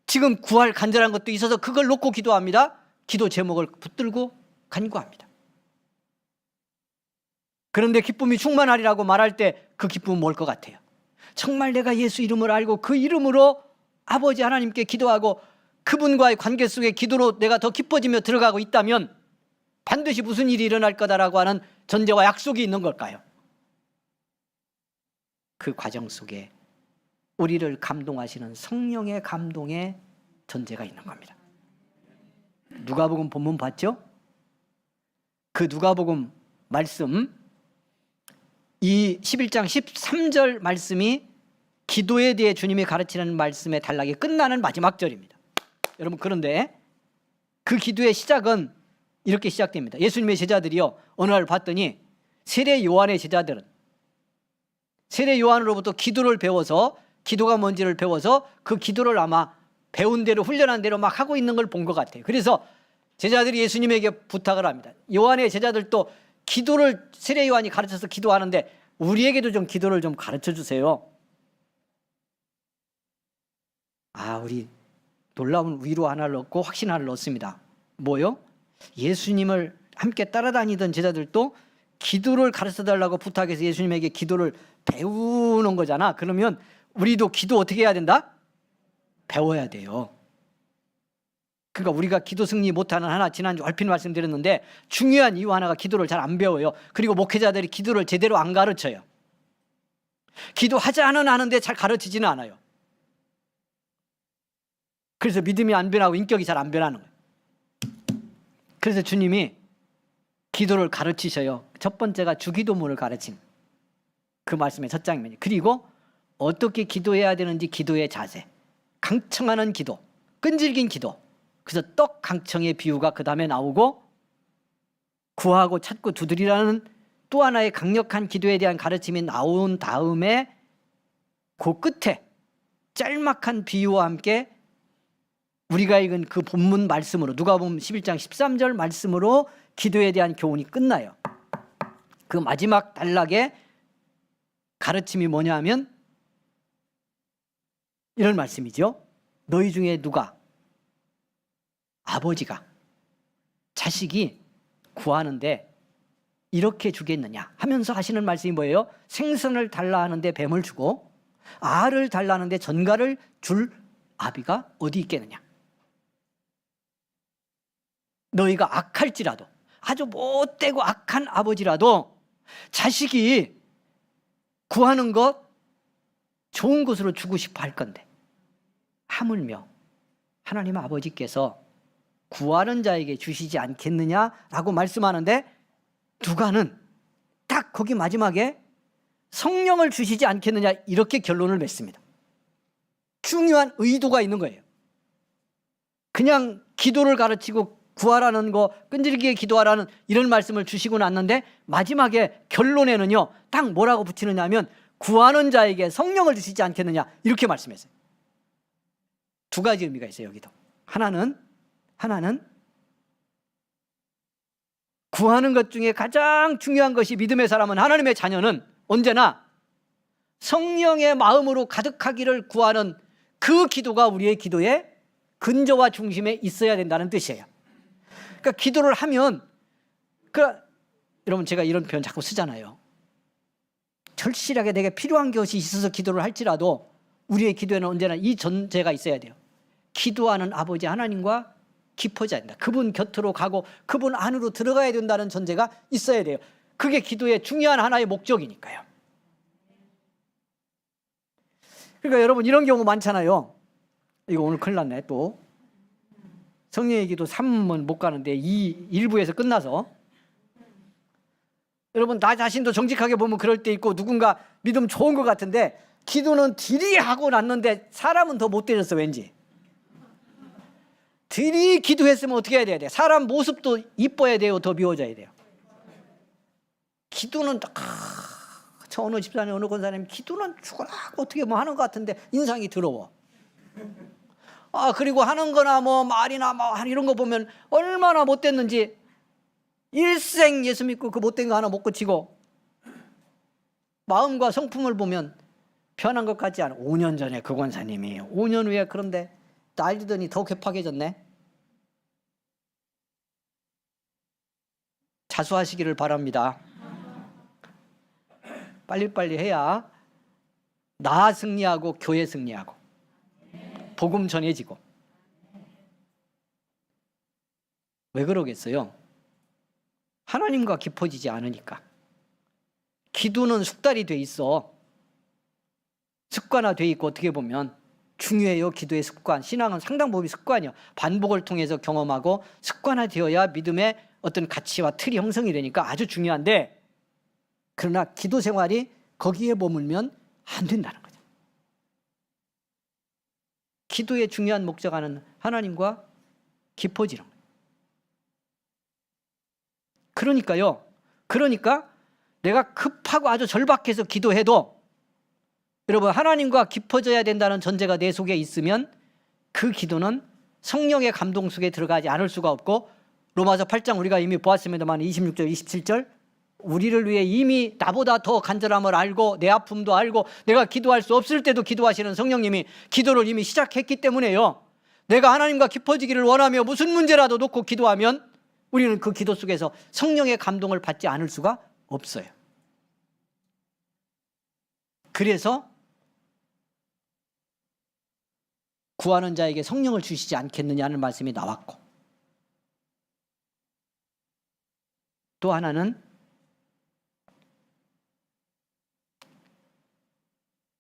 지금 구할 간절한 것도 있어서 그걸 놓고 기도합니다. 기도 제목을 붙들고 간구합니다. 그런데 기쁨이 충만하리라고 말할 때 그 기쁨은 뭘 것 같아요? 정말 내가 예수 이름을 알고 그 이름으로 아버지 하나님께 기도하고 그분과의 관계 속에 기도로 내가 더 기뻐지며 들어가고 있다면 반드시 무슨 일이 일어날 거다라고 하는 전제와 약속이 있는 걸까요? 그 과정 속에 우리를 감동하시는 성령의 감동의 전제가 있는 겁니다. 누가복음 본문 봤죠? 그 누가복음 말씀 이 11장 13절 말씀이 기도에 대해 주님이 가르치는 말씀의 단락이 끝나는 마지막 절입니다. 여러분, 그런데 그 기도의 시작은 이렇게 시작됩니다. 예수님의 제자들이요, 어느 날 봤더니 세례 요한의 제자들은 세례 요한으로부터 기도를 배워서, 기도가 뭔지를 배워서 그 기도를 아마 배운 대로 훈련한 대로 막 하고 있는 걸 본 것 같아요. 그래서 제자들이 예수님에게 부탁을 합니다. 요한의 제자들도 기도를 세례 요한이 가르쳐서 기도하는데 우리에게도 좀 기도를 좀 가르쳐 주세요. 우리 놀라운 위로 하나를 얻고 확신 하나를 얻습니다. 뭐요? 예수님을 함께 따라다니던 제자들도 기도를 가르쳐달라고 부탁해서 예수님에게 기도를 배우는 거잖아. 그러면 우리도 기도 어떻게 해야 된다? 배워야 돼요. 그러니까 우리가 기도 승리 못하는 하나, 지난주 얼핏 말씀드렸는데 중요한 이유 하나가 기도를 잘 안 배워요. 그리고 목회자들이 기도를 제대로 안 가르쳐요. 기도하자는 하는데 잘 가르치지는 않아요. 그래서 믿음이 안 변하고 인격이 잘 안 변하는 거예요. 그래서 주님이 기도를 가르치셔요. 첫 번째가 주기도문을 가르친 그 말씀의 첫 장면이. 그리고 어떻게 기도해야 되는지 기도의 자세, 강청하는 기도, 끈질긴 기도. 그래서 떡 강청의 비유가 그 다음에 나오고 구하고 찾고 두드리라는 또 하나의 강력한 기도에 대한 가르침이 나온 다음에 그 끝에 짤막한 비유와 함께 우리가 읽은 그 본문 말씀으로 누가복음 11장 13절 말씀으로 기도에 대한 교훈이 끝나요. 그 마지막 단락의 가르침이 뭐냐 하면 이런 말씀이죠. 너희 중에 누가 아버지가 자식이 구하는데 이렇게 주겠느냐 하면서 하시는 말씀이 뭐예요? 생선을 달라 하는데 뱀을 주고 알을 달라 하는데 전갈을 줄 아비가 어디 있겠느냐. 너희가 악할지라도, 아주 못되고 악한 아버지라도 자식이 구하는 것 좋은 것으로 주고 싶어 할 건데 하물며 하나님 아버지께서 구하는 자에게 주시지 않겠느냐라고 말씀하는데 누가는 딱 거기 마지막에 성령을 주시지 않겠느냐 이렇게 결론을 맺습니다. 중요한 의도가 있는 거예요. 그냥 기도를 가르치고 구하라는 거, 끈질기게 기도하라는 이런 말씀을 주시고 났는데 마지막에 결론에는요 딱 뭐라고 붙이느냐 하면 구하는 자에게 성령을 주시지 않겠느냐 이렇게 말씀했어요. 두 가지 의미가 있어요. 여기도 하나는 구하는 것 중에 가장 중요한 것이 믿음의 사람은, 하나님의 자녀는 언제나 성령의 마음으로 가득하기를 구하는 그 기도가 우리의 기도의 근저와 중심에 있어야 된다는 뜻이에요. 그러니까 기도를 하면 여러분 제가 이런 표현 자꾸 쓰잖아요. 절실하게 내게 필요한 것이 있어서 기도를 할지라도 우리의 기도에는 언제나 이 전제가 있어야 돼요. 기도하는 아버지 하나님과 깊어져야 된다. 그분 곁으로 가고 그분 안으로 들어가야 된다는 전제가 있어야 돼요. 그게 기도의 중요한 하나의 목적이니까요. 그러니까 여러분 이런 경우 많잖아요. 이거 오늘 큰일 났네. 또 성령의 기도 3은 못 가는데 이 1부에서 끝나서 여러분 나 자신도 정직하게 보면 그럴 때 있고 누군가 믿음 좋은 것 같은데 기도는 들이 하고 났는데 사람은 더 못 되졌어. 왠지 들이 기도했으면 어떻게 해야 돼요? 사람 모습도 이뻐야 돼요? 더 미워져야 돼요? 기도는 저 어느 집사님 어느 권사님 기도는 죽어라 어떻게 뭐 하는 것 같은데 인상이 더러워. 그리고 하는 거나 뭐 말이나 뭐 이런 거 보면 얼마나 못됐는지 일생 예수 믿고 그 못된 거 하나 못 고치고 마음과 성품을 보면 편한 것 같지 않아? 5년 전에 그 권사님이 5년 후에 그런데 난리더니 더 괴팍해졌네. 자수하시기를 바랍니다. 빨리빨리 해야 나 승리하고 교회 승리하고 복음 전해지고. 왜 그러겠어요? 하나님과 깊어지지 않으니까. 기도는 숙달이 돼 있어. 습관화돼 있고, 어떻게 보면 중요해요. 기도의 습관. 신앙은 상당 부분이 습관이요. 반복을 통해서 경험하고 습관화되어야 믿음의 어떤 가치와 틀이 형성이 되니까 아주 중요한데, 그러나 기도 생활이 거기에 머물면 안 된다는 거죠. 기도의 중요한 목적은 하나님과 깊어지는 거예요. 그러니까 내가 급하고 아주 절박해서 기도해도 여러분, 하나님과 깊어져야 된다는 전제가 내 속에 있으면 그 기도는 성령의 감동 속에 들어가지 않을 수가 없고, 로마서 8장 우리가 이미 보았습니다만 26절 27절 우리를 위해 이미 나보다 더 간절함을 알고 내 아픔도 알고 내가 기도할 수 없을 때도 기도하시는 성령님이 기도를 이미 시작했기 때문에요. 내가 하나님과 깊어지기를 원하며 무슨 문제라도 놓고 기도하면 우리는 그 기도 속에서 성령의 감동을 받지 않을 수가 없어요. 그래서 구하는 자에게 성령을 주시지 않겠느냐는 말씀이 나왔고, 또 하나는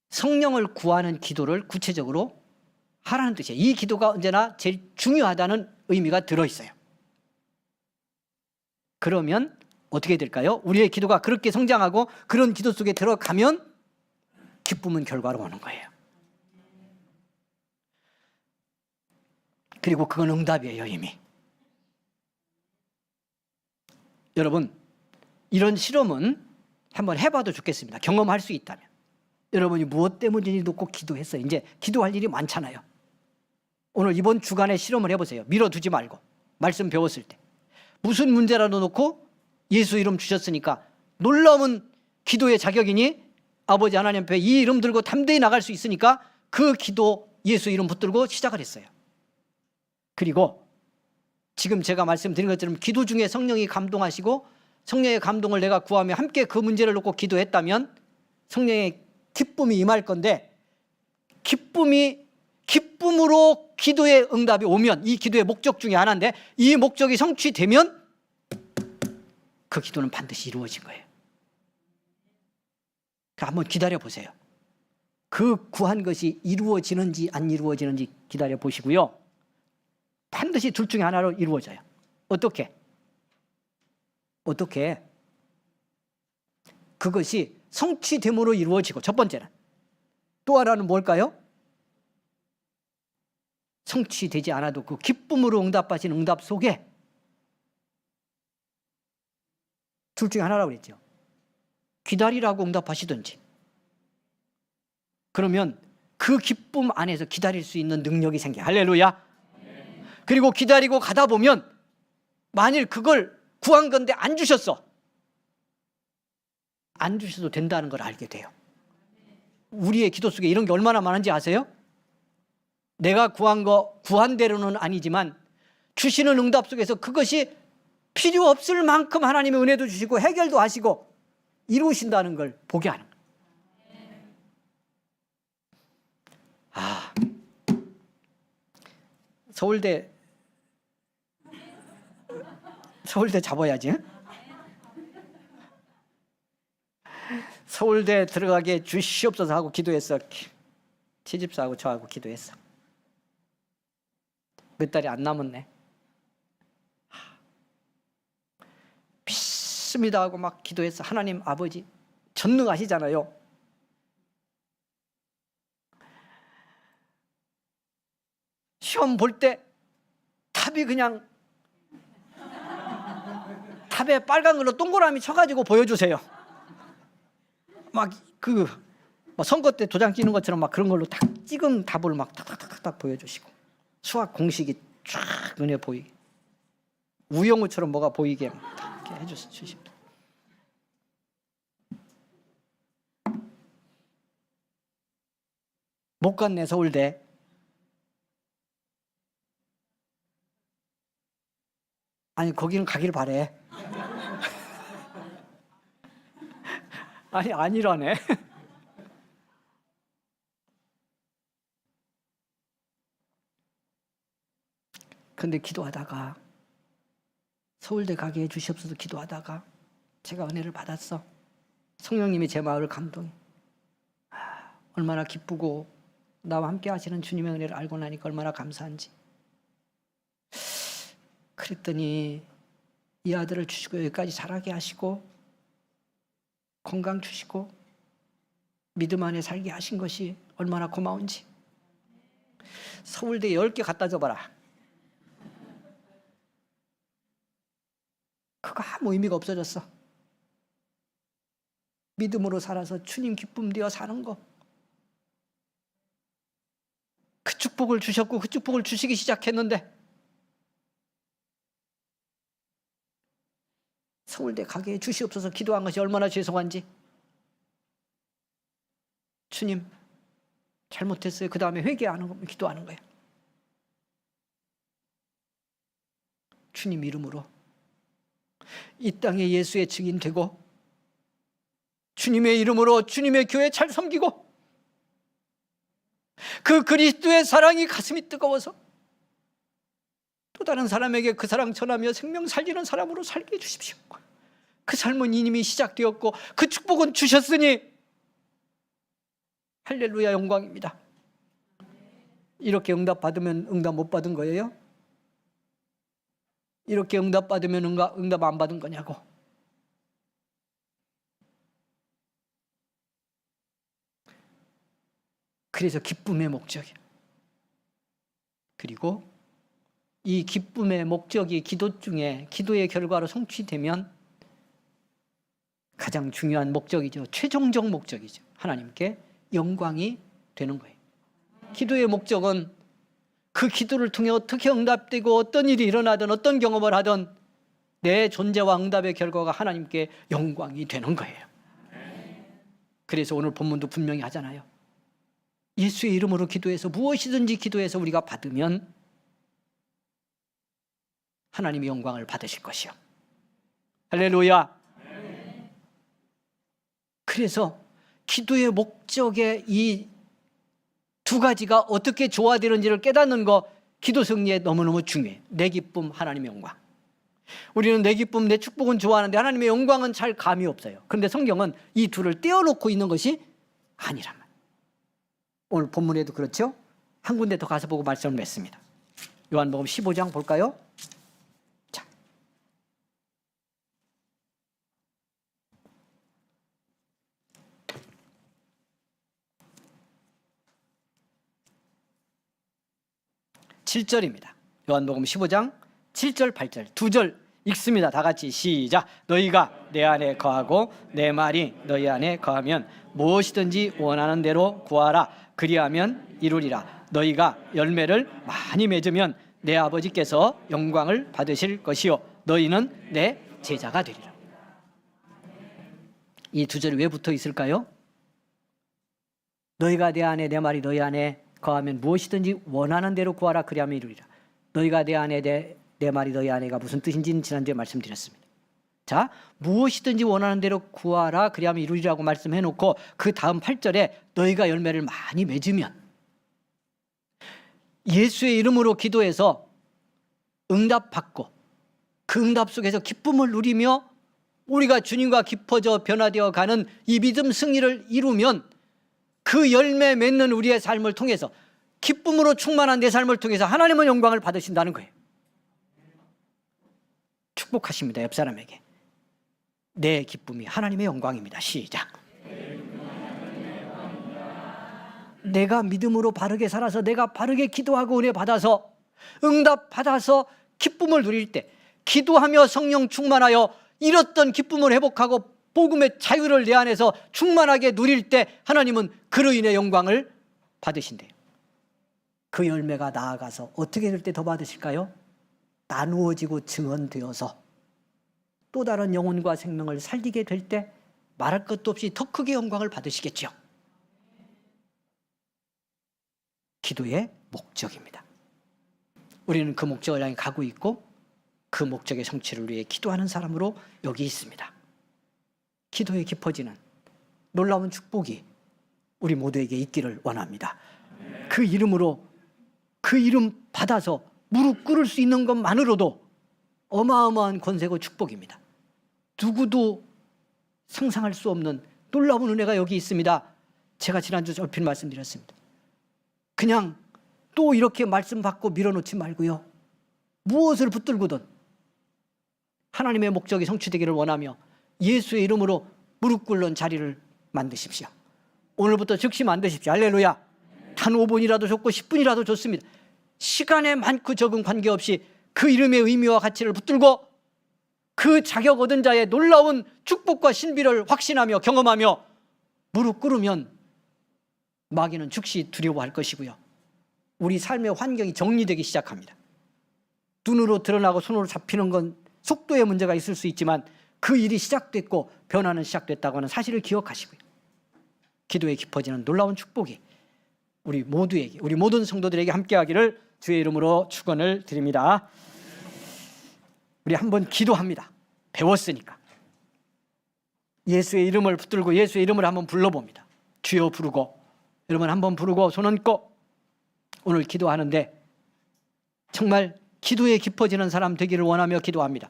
성령을 구하는 기도를 구체적으로 하라는 뜻이에요. 이 기도가 언제나 제일 중요하다는 의미가 들어있어요. 그러면 어떻게 될까요? 우리의 기도가 그렇게 성장하고 그런 기도 속에 들어가면 기쁨은 결과로 오는 거예요. 그리고 그건 응답이에요, 이미. 여러분, 이런 실험은 한번 해봐도 좋겠습니다. 경험할 수 있다면. 여러분이 무엇 때문인지 놓고 기도했어요. 이제 기도할 일이 많잖아요. 오늘 이번 주간에 실험을 해보세요. 미뤄두지 말고 말씀 배웠을 때 무슨 문제라도 놓고 예수 이름 주셨으니까 놀라운 기도의 자격이니 아버지 하나님 앞에 이 이름 들고 담대히 나갈 수 있으니까 그 기도 예수 이름 붙들고 시작을 했어요. 그리고 지금 제가 말씀드린 것처럼 기도 중에 성령이 감동하시고 성령의 감동을 내가 구하며 함께 그 문제를 놓고 기도했다면 성령의 기쁨이 임할 건데, 기쁨으로 기도의 응답이 오면, 이 기도의 목적 중에 하나인데 이 목적이 성취되면 그 기도는 반드시 이루어진 거예요. 그러니까 한번 기다려 보세요. 그 구한 것이 이루어지는지 안 이루어지는지 기다려 보시고요. 반드시 둘 중에 하나로 이루어져요. 어떻게? 그것이 성취됨으로 이루어지고, 첫 번째는. 또 하나는 뭘까요? 성취되지 않아도 그 기쁨으로 응답하신 응답 속에, 둘 중에 하나라고 그랬죠. 기다리라고 응답하시든지, 그러면 그 기쁨 안에서 기다릴 수 있는 능력이 생겨요. 할렐루야. 그리고 기다리고 가다 보면 만일 그걸 구한 건데 안 주셨어, 안 주셔도 된다는 걸 알게 돼요. 우리의 기도 속에 이런 게 얼마나 많은지 아세요? 내가 구한 거 구한 대로는 아니지만 주시는 응답 속에서 그것이 필요 없을 만큼 하나님의 은혜도 주시고 해결도 하시고 이루신다는 걸 보게 하는 거예요. 서울대 잡아야지. 서울대 들어가게 주시옵소서 하고 기도했어. 취집사하고 저하고 기도했어. 몇 달이 안 남았네. 믿습니다 하고 막 기도했어. 하나님 아버지 전능하시잖아요. 시험 볼 때 답이 그냥 답에 빨간 걸로 동그라미 쳐가지고 보여주세요. 막 선거 때 도장 찍는 것처럼 막 그런 걸로 딱 찍은 답을 막 탁탁탁탁 보여주시고, 수학 공식이 쫙 눈에 보이게, 우영우처럼 뭐가 보이게 이렇게 해주십니다. 못 갔네, 서울대. 아니, 거기는 가길 바래. 아니, 아니라네. 근데 기도하다가, 서울대 가게 해주시옵소서 기도하다가 제가 은혜를 받았어. 성령님이 제 마음을 감동해. 얼마나 기쁘고 나와 함께 하시는 주님의 은혜를 알고 나니까 얼마나 감사한지. 그랬더니 이 아들을 주시고 여기까지 자라게 하시고 건강 주시고 믿음 안에 살게 하신 것이 얼마나 고마운지. 서울대 10개 갖다 줘봐라. 그거 아무 의미가 없어졌어. 믿음으로 살아서 주님 기쁨 되어 사는 거. 그 축복을 주셨고 그 축복을 주시기 시작했는데 서울대 가게 해 주시옵소서 기도한 것이 얼마나 죄송한지. 주님 잘못했어요. 그 다음에 회개하는 거, 기도하는 거예요. 주님 이름으로 이 땅에 예수의 증인 되고 주님의 이름으로 주님의 교회 잘 섬기고 그 그리스도의 사랑이 가슴이 뜨거워서 또 다른 사람에게 그 사랑 전하며 생명 살리는 사람으로 살게 해주십시오. 그 삶은 이미 시작되었고 그 축복은 주셨으니 할렐루야 영광입니다. 이렇게 응답받으면 응답 못 받은 거예요? 이렇게 응답받으면 응답 안 받은 거냐고. 그래서 기쁨의 목적이야. 그리고 이 기쁨의 목적이 기도 중에 기도의 결과로 성취되면 가장 중요한 목적이죠. 최종적 목적이죠. 하나님께 영광이 되는 거예요. 기도의 목적은 그 기도를 통해 어떻게 응답되고 어떤 일이 일어나든 어떤 경험을 하든 내 존재와 응답의 결과가 하나님께 영광이 되는 거예요. 그래서 오늘 본문도 분명히 하잖아요. 예수의 이름으로 기도해서 무엇이든지 기도해서 우리가 받으면 하나님의 영광을 받으실 것이요. 할렐루야. 그래서 기도의 목적의 이 두 가지가 어떻게 조화되는지를 깨닫는 거 기도 승리에 너무너무 중요해. 내 기쁨, 하나님의 영광. 우리는 내 기쁨, 내 축복은 좋아하는데 하나님의 영광은 잘 감이 없어요. 그런데 성경은 이 둘을 떼어놓고 있는 것이 아니란 말이에요. 오늘 본문에도 그렇죠? 한 군데 더 가서 보고 말씀을 맺습니다. 요한복음 15장 볼까요? 자, (7절입니다) 요한복음 15장 7절 8절 두 절 읽습니다. 다 같이 시작. 너희가 내 안에 거하고 내 말이 너희 안에 거하면 무엇이든지 원하는 대로 구하라. 그리하면 이루리라. 너희가 열매를 많이 맺으면 내 아버지께서 영광을 받으실 것이요 너희는 내 제자가 되리라. 이 두 절이 왜 붙어 있을까요? 너희가 내 안에 내 말이 너희 안에 거하면 무엇이든지 원하는 대로 구하라. 그리하면 이루리라. 너희가 내 안에 내 말이 너희 안에가 무슨 뜻인지는 지난주에 말씀드렸습니다. 자, 무엇이든지 원하는 대로 구하라. 그리하면 이루리라고 말씀해놓고 그 다음 8절에 너희가 열매를 많이 맺으면, 예수의 이름으로 기도해서 응답받고 그 응답 속에서 기쁨을 누리며 우리가 주님과 깊어져 변화되어 가는 이 믿음 승리를 이루면 그 열매 맺는 우리의 삶을 통해서 기쁨으로 충만한 내 삶을 통해서 하나님은 영광을 받으신다는 거예요. 축복하십니다. 옆 사람에게. 내 기쁨이 하나님의 영광입니다. 시작. 내가 믿음으로 바르게 살아서 내가 바르게 기도하고 은혜 받아서 응답 받아서 기쁨을 누릴 때, 기도하며 성령 충만하여 잃었던 기쁨을 회복하고 복음의 자유를 내 안에서 충만하게 누릴 때 하나님은 그로 인해 영광을 받으신대요. 그 열매가 나아가서 어떻게 될 때 더 받으실까요? 나누어지고 증언되어서 또 다른 영혼과 생명을 살리게 될 때 말할 것도 없이 더 크게 영광을 받으시겠죠. 기도의 목적입니다. 우리는 그 목적을 향해 가고 있고 그 목적의 성취를 위해 기도하는 사람으로 여기 있습니다. 기도에 깊어지는 놀라운 축복이 우리 모두에게 있기를 원합니다. 그 이름으로, 그 이름 받아서 무릎 꿇을 수 있는 것만으로도 어마어마한 권세고 축복입니다. 누구도 상상할 수 없는 놀라운 은혜가 여기 있습니다. 제가 지난주 얼핏 말씀드렸습니다. 그냥 또 이렇게 말씀 받고 밀어놓지 말고요, 무엇을 붙들고든 하나님의 목적이 성취되기를 원하며 예수의 이름으로 무릎 꿇는 자리를 만드십시오. 오늘부터 즉시 만드십시오. 할렐루야. 단 5분이라도 좋고 10분이라도 좋습니다. 시간에 많고 적은 관계없이 그 이름의 의미와 가치를 붙들고 그 자격 얻은 자의 놀라운 축복과 신비를 확신하며 경험하며 무릎 꿇으면 마귀는 즉시 두려워할 것이고요, 우리 삶의 환경이 정리되기 시작합니다. 눈으로 드러나고 손으로 잡히는 건 속도의 문제가 있을 수 있지만 그 일이 시작됐고 변화는 시작됐다고 하는 사실을 기억하시고요, 기도에 깊어지는 놀라운 축복이 우리 모두에게, 우리 모든 성도들에게 함께하기를 주의 이름으로 축원을 드립니다. 우리 한번 기도합니다. 배웠으니까 예수의 이름을 붙들고 예수의 이름을 한번 불러봅니다. 주여 부르고, 여러분 한번 부르고 손 얹고 오늘 기도하는데 정말 기도에 깊어지는 사람 되기를 원하며 기도합니다.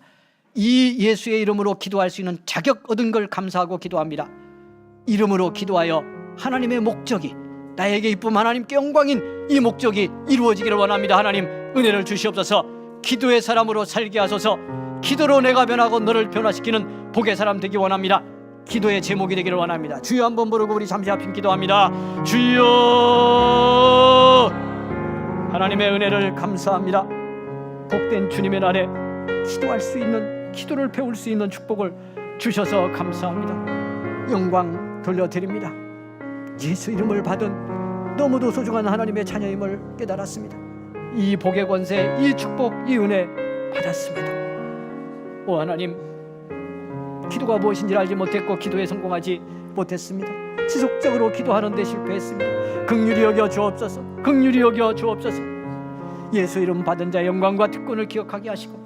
이 예수의 이름으로 기도할 수 있는 자격 얻은 걸 감사하고 기도합니다. 이름으로 기도하여 하나님의 목적이, 나에게 기쁨 하나님께 영광인 이 목적이 이루어지기를 원합니다. 하나님 은혜를 주시옵소서. 기도의 사람으로 살게 하소서. 기도로 내가 변하고 너를 변화시키는 복의 사람 되기 원합니다. 기도의 제목이 되기를 원합니다. 주여 한번 부르고 우리 잠시 합심 기도합니다. 주여, 하나님의 은혜를 감사합니다. 복된 주님의 날에 기도할 수 있는, 기도를 배울 수 있는 축복을 주셔서 감사합니다. 영광 돌려드립니다. 예수 이름을 받은 너무도 소중한 하나님의 자녀임을 깨달았습니다. 이 복의 권세, 이 축복, 이 은혜 받았습니다. 오 하나님, 기도가 무엇인지 알지 못했고 기도에 성공하지 못했습니다. 지속적으로 기도하는 데 실패했습니다. 긍휼히 여겨 주옵소서. 긍휼히 여겨 주옵소서. 예수 이름 받은 자의 영광과 특권을 기억하게 하시고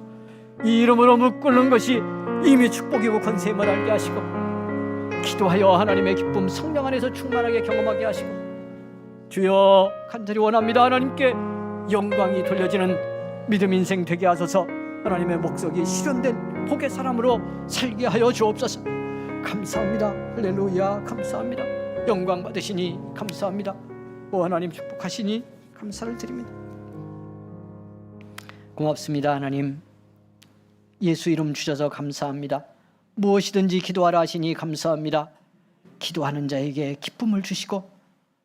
이 이름으로 무릎 꿇는 것이 이미 축복이고 권세임을 알게 하시고 기도하여 하나님의 기쁨 성령 안에서 충만하게 경험하게 하시고 주여 간절히 원합니다. 하나님께 영광이 돌려지는 믿음 인생 되게 하소서. 하나님의 목적이 실현된 복의 사람으로 살게 하여 주옵소서. 감사합니다. 할렐루야. 감사합니다. 영광 받으시니 감사합니다. 오 하나님 축복하시니 감사를 드립니다. 고맙습니다. 하나님 예수 이름 주셔서 감사합니다. 무엇이든지 기도하라 하시니 감사합니다. 기도하는 자에게 기쁨을 주시고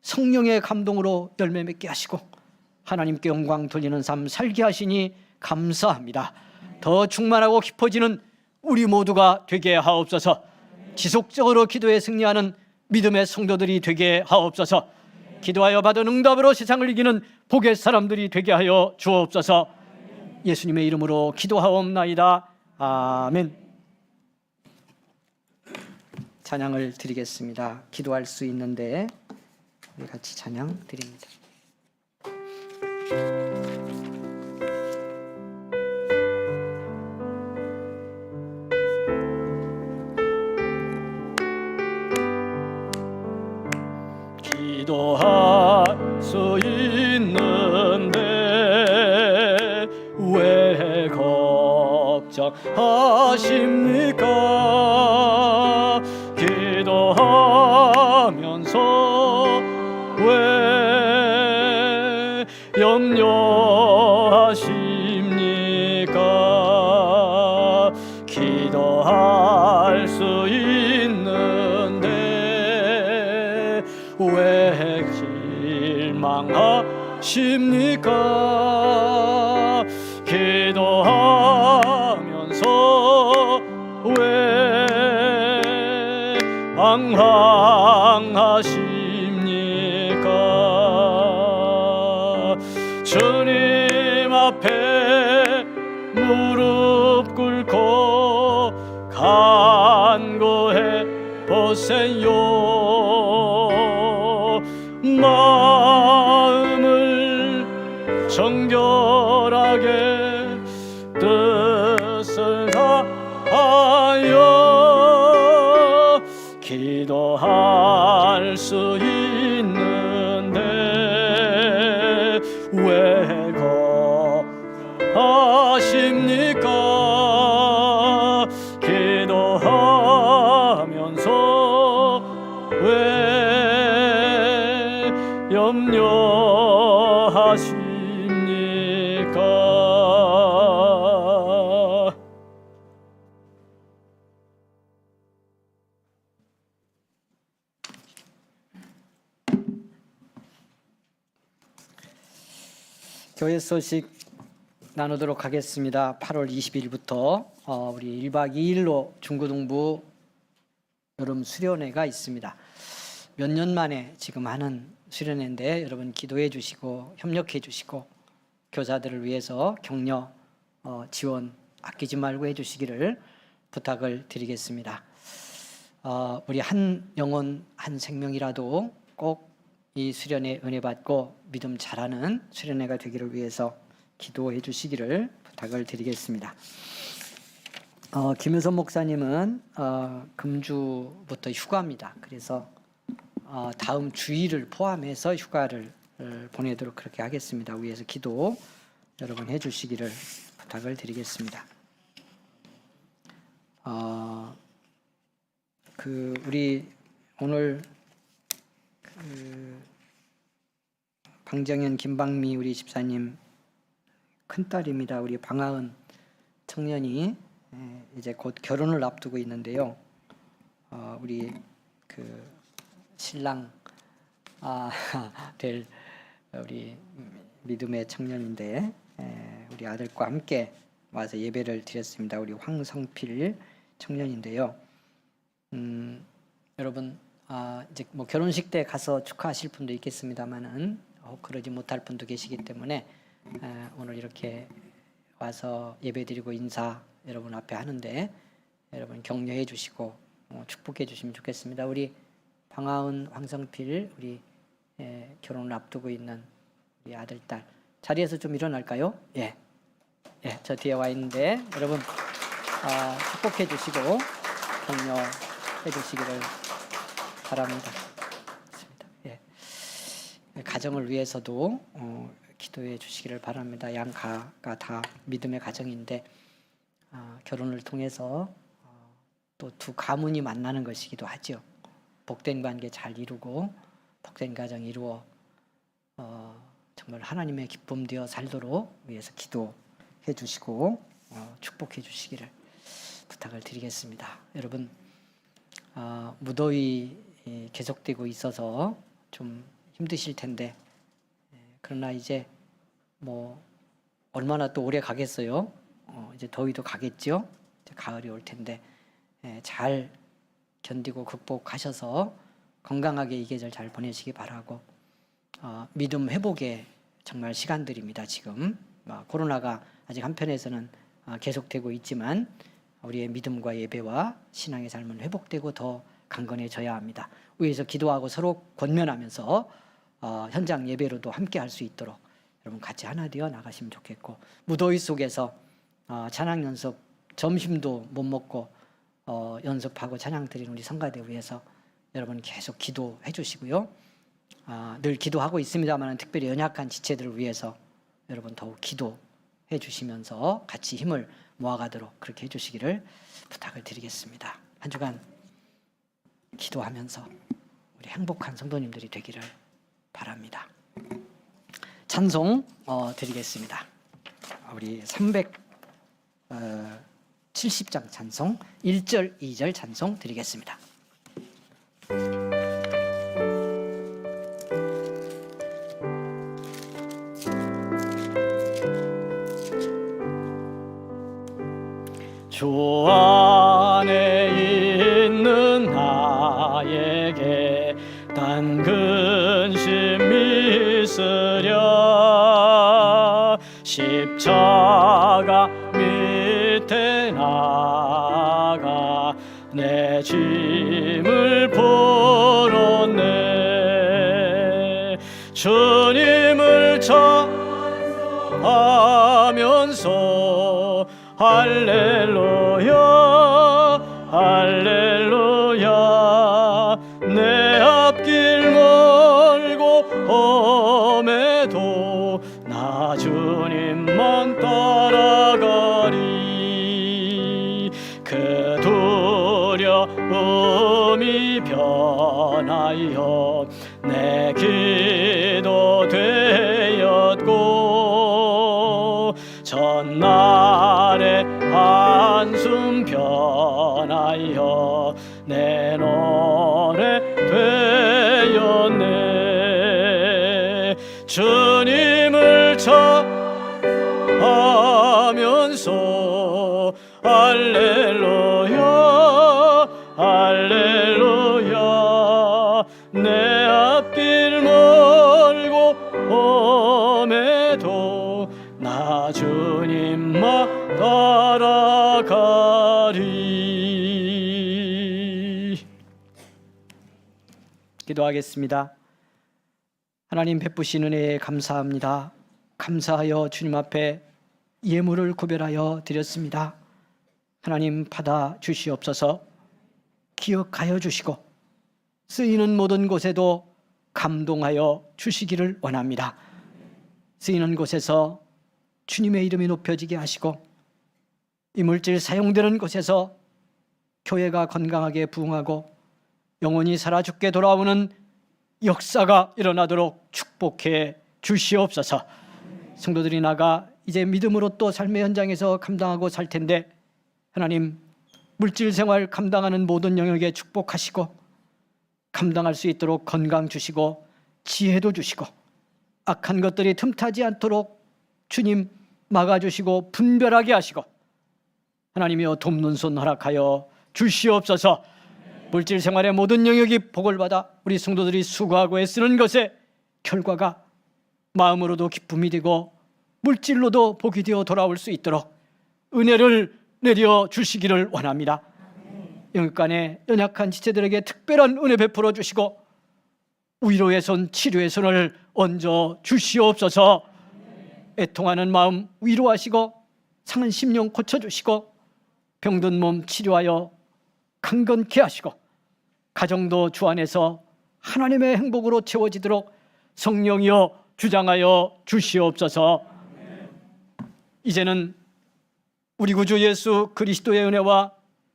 성령의 감동으로 열매 맺게 하시고 하나님께 영광 돌리는 삶 살게 하시니 감사합니다. 더 충만하고 깊어지는 우리 모두가 되게 하옵소서. 지속적으로 기도에 승리하는 믿음의 성도들이 되게 하옵소서. 기도하여 받은 응답으로 세상을 이기는 복의 사람들이 되게 하여 주옵소서. 예수님의 이름으로 기도하옵나이다. 아멘. 찬양을 드리겠습니다. 기도할 수 있는데 우리 같이 찬양 드립니다. 기도할 수 있는데 왜 걱정하십니까? 기도하면서 왜 염려하십니까? 기도할 수 있는데 왜 실망하십니까? 기도하면서 왜 방황하십니까? 주님 앞에 무릎 꿇고 간구해 보세요. 마음을 기도할 수 있는데 왜 거하십니까? 기도하면서 왜 염려하십니까? 교회 소식 나누도록 하겠습니다. 8월 20일부터 우리 1박 2일로 중고등부 여름 수련회가 있습니다. 몇 년 만에 지금 하는 수련회인데 여러분 기도해 주시고 협력해 주시고 교사들을 위해서 격려 지원 아끼지 말고 해 주시기를 부탁을 드리겠습니다. 우리 한 영혼 한 생명이라도 꼭 이 수련회 은혜 받고 믿음 잘하는 수련회가 되기를 위해서 기도해 주시기를 부탁을 드리겠습니다. 김효선 목사님은 금주부터 휴가입니다. 그래서 다음 주일을 포함해서 휴가를 보내도록 그렇게 하겠습니다. 위에서 기도 여러분 해 주시기를 부탁을 드리겠습니다. 우리 오늘 방정현 김방미 우리 집사님 큰딸입니다. 우리 방아은 청년이 이제 곧 결혼을 앞두고 있는데요. 우리 신랑 될 우리 믿음의 청년인데 우리 아들과 함께 와서 예배를 드렸습니다. 우리 황성필 청년인데요. 여러분 이제 뭐 결혼식 때 가서 축하하실 분도 있겠습니다만은 그러지 못할 분도 계시기 때문에 오늘 이렇게 와서 예배드리고 인사 여러분 앞에 하는데 여러분 격려해 주시고 축복해 주시면 좋겠습니다. 우리 방아은 황성필 우리 결혼을 앞두고 있는 우리 아들 딸 자리에서 좀 일어날까요? 예, 저 뒤에 와 있는데 여러분 축복해 주시고 격려해 주시기를 바랍니다. 가정을 위해서도 기도해 주시기를 바랍니다. 양가가 다 믿음의 가정인데 결혼을 통해서 또 두 가문이 만나는 것이기도 하죠. 복된 관계 잘 이루고 복된 가정 이루어 정말 하나님의 기쁨 되어 살도록 위해서 기도해 주시고 축복해 주시기를 부탁을 드리겠습니다. 여러분 무더위 계속되고 있어서 좀 힘드실 텐데 그러나 이제 뭐 얼마나 또 오래 가겠어요? 이제 더위도 가겠죠? 이제 가을이 올 텐데 잘 견디고 극복하셔서 건강하게 이 계절 잘 보내시기 바라고 믿음 회복의 정말 시간들입니다. 지금 코로나가 아직 한편에서는 계속되고 있지만 우리의 믿음과 예배와 신앙의 삶은 회복되고 더 강건해져야 합니다. 위에서 기도하고 서로 권면하면서 현장 예배로도 함께 할 수 있도록 여러분 같이 하나 되어 나가시면 좋겠고 무더위 속에서 찬양 연습 점심도 못 먹고 연습하고 찬양 드리는 우리 성가대 위해서 여러분 계속 기도해 주시고요. 늘 기도하고 있습니다만 특별히 연약한 지체들을 위해서 여러분 더욱 기도해 주시면서 같이 힘을 모아가도록 그렇게 해주시기를 부탁을 드리겠습니다. 한 주간 기도하면서 우리 행복한 성도님들이 되기를 바랍니다. 찬송 드리겠습니다. 우리 370장 찬송 1절 2절 찬송 드리겠습니다. 주 안에 있는 나에게 단 근심 있으랴 십자가 밑에 나가 내 짐을 풀었네 주님을 찬송하면서 할렐루야 할렐루야 변하여 내 기도 되었고 전날의 한숨 변하여 내 노래 되었네. 주님을 하면서 할렐루야 할렐루야 내 앞길 멀고 험해도 나 주님만 따라가리. 기도하겠습니다. 하나님 베푸신 은혜에 감사합니다. 감사하여 주님 앞에 예물을 구별하여 드렸습니다. 하나님 받아 주시옵소서. 기억하여 주시고 쓰이는 모든 곳에도 감동하여 주시기를 원합니다. 쓰이는 곳에서 주님의 이름이 높여지게 하시고 이물질 사용되는 곳에서 교회가 건강하게 부흥하고 영혼이 살아 죽게 돌아오는 역사가 일어나도록 축복해 주시옵소서. 성도들이 나가 이제 믿음으로 또 삶의 현장에서 감당하고 살 텐데 하나님 물질 생활 감당하는 모든 영역에 축복하시고 감당할 수 있도록 건강 주시고 지혜도 주시고 악한 것들이 틈타지 않도록 주님 막아주시고 분별하게 하시고 하나님이여 돕는 손 허락하여 주시옵소서. 물질 생활의 모든 영역이 복을 받아 우리 성도들이 수고하고 애쓰는 것에 결과가 마음으로도 기쁨이 되고 물질로도 복이 되어 돌아올 수 있도록 은혜를 내려 주시기를 원합니다. 영육간에 연약한 지체들에게 특별한 은혜 베풀어 주시고 위로의 손, 치료의 손을 얹어 주시옵소서. 애통하는 마음 위로하시고 상한 심령 고쳐주시고 병든 몸 치료하여 강건케 하시고 가정도 주 안에서 하나님의 행복으로 채워지도록 성령이여 주장하여 주시옵소서. 이제는 우리 구주 예수 그리스도의 은혜와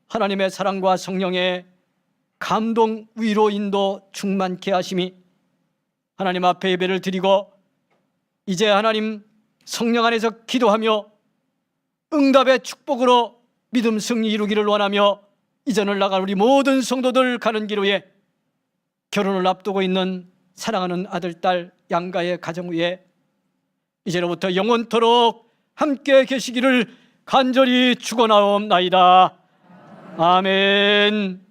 하나님의 사랑과 성령의 감동, 위로, 인도 충만케 하심이 하나님 앞에 예배를 드리고 이제 하나님 성령 안에서 기도하며 응답의 축복으로 믿음 승리 이루기를 원하며 이전을 나갈 우리 모든 성도들 가는 길 위에 결혼을 앞두고 있는 사랑하는 아들, 딸, 양가의 가정 위에 이제로부터 영원토록 함께 계시기를 간절히 축원하옵나이다. 아멘.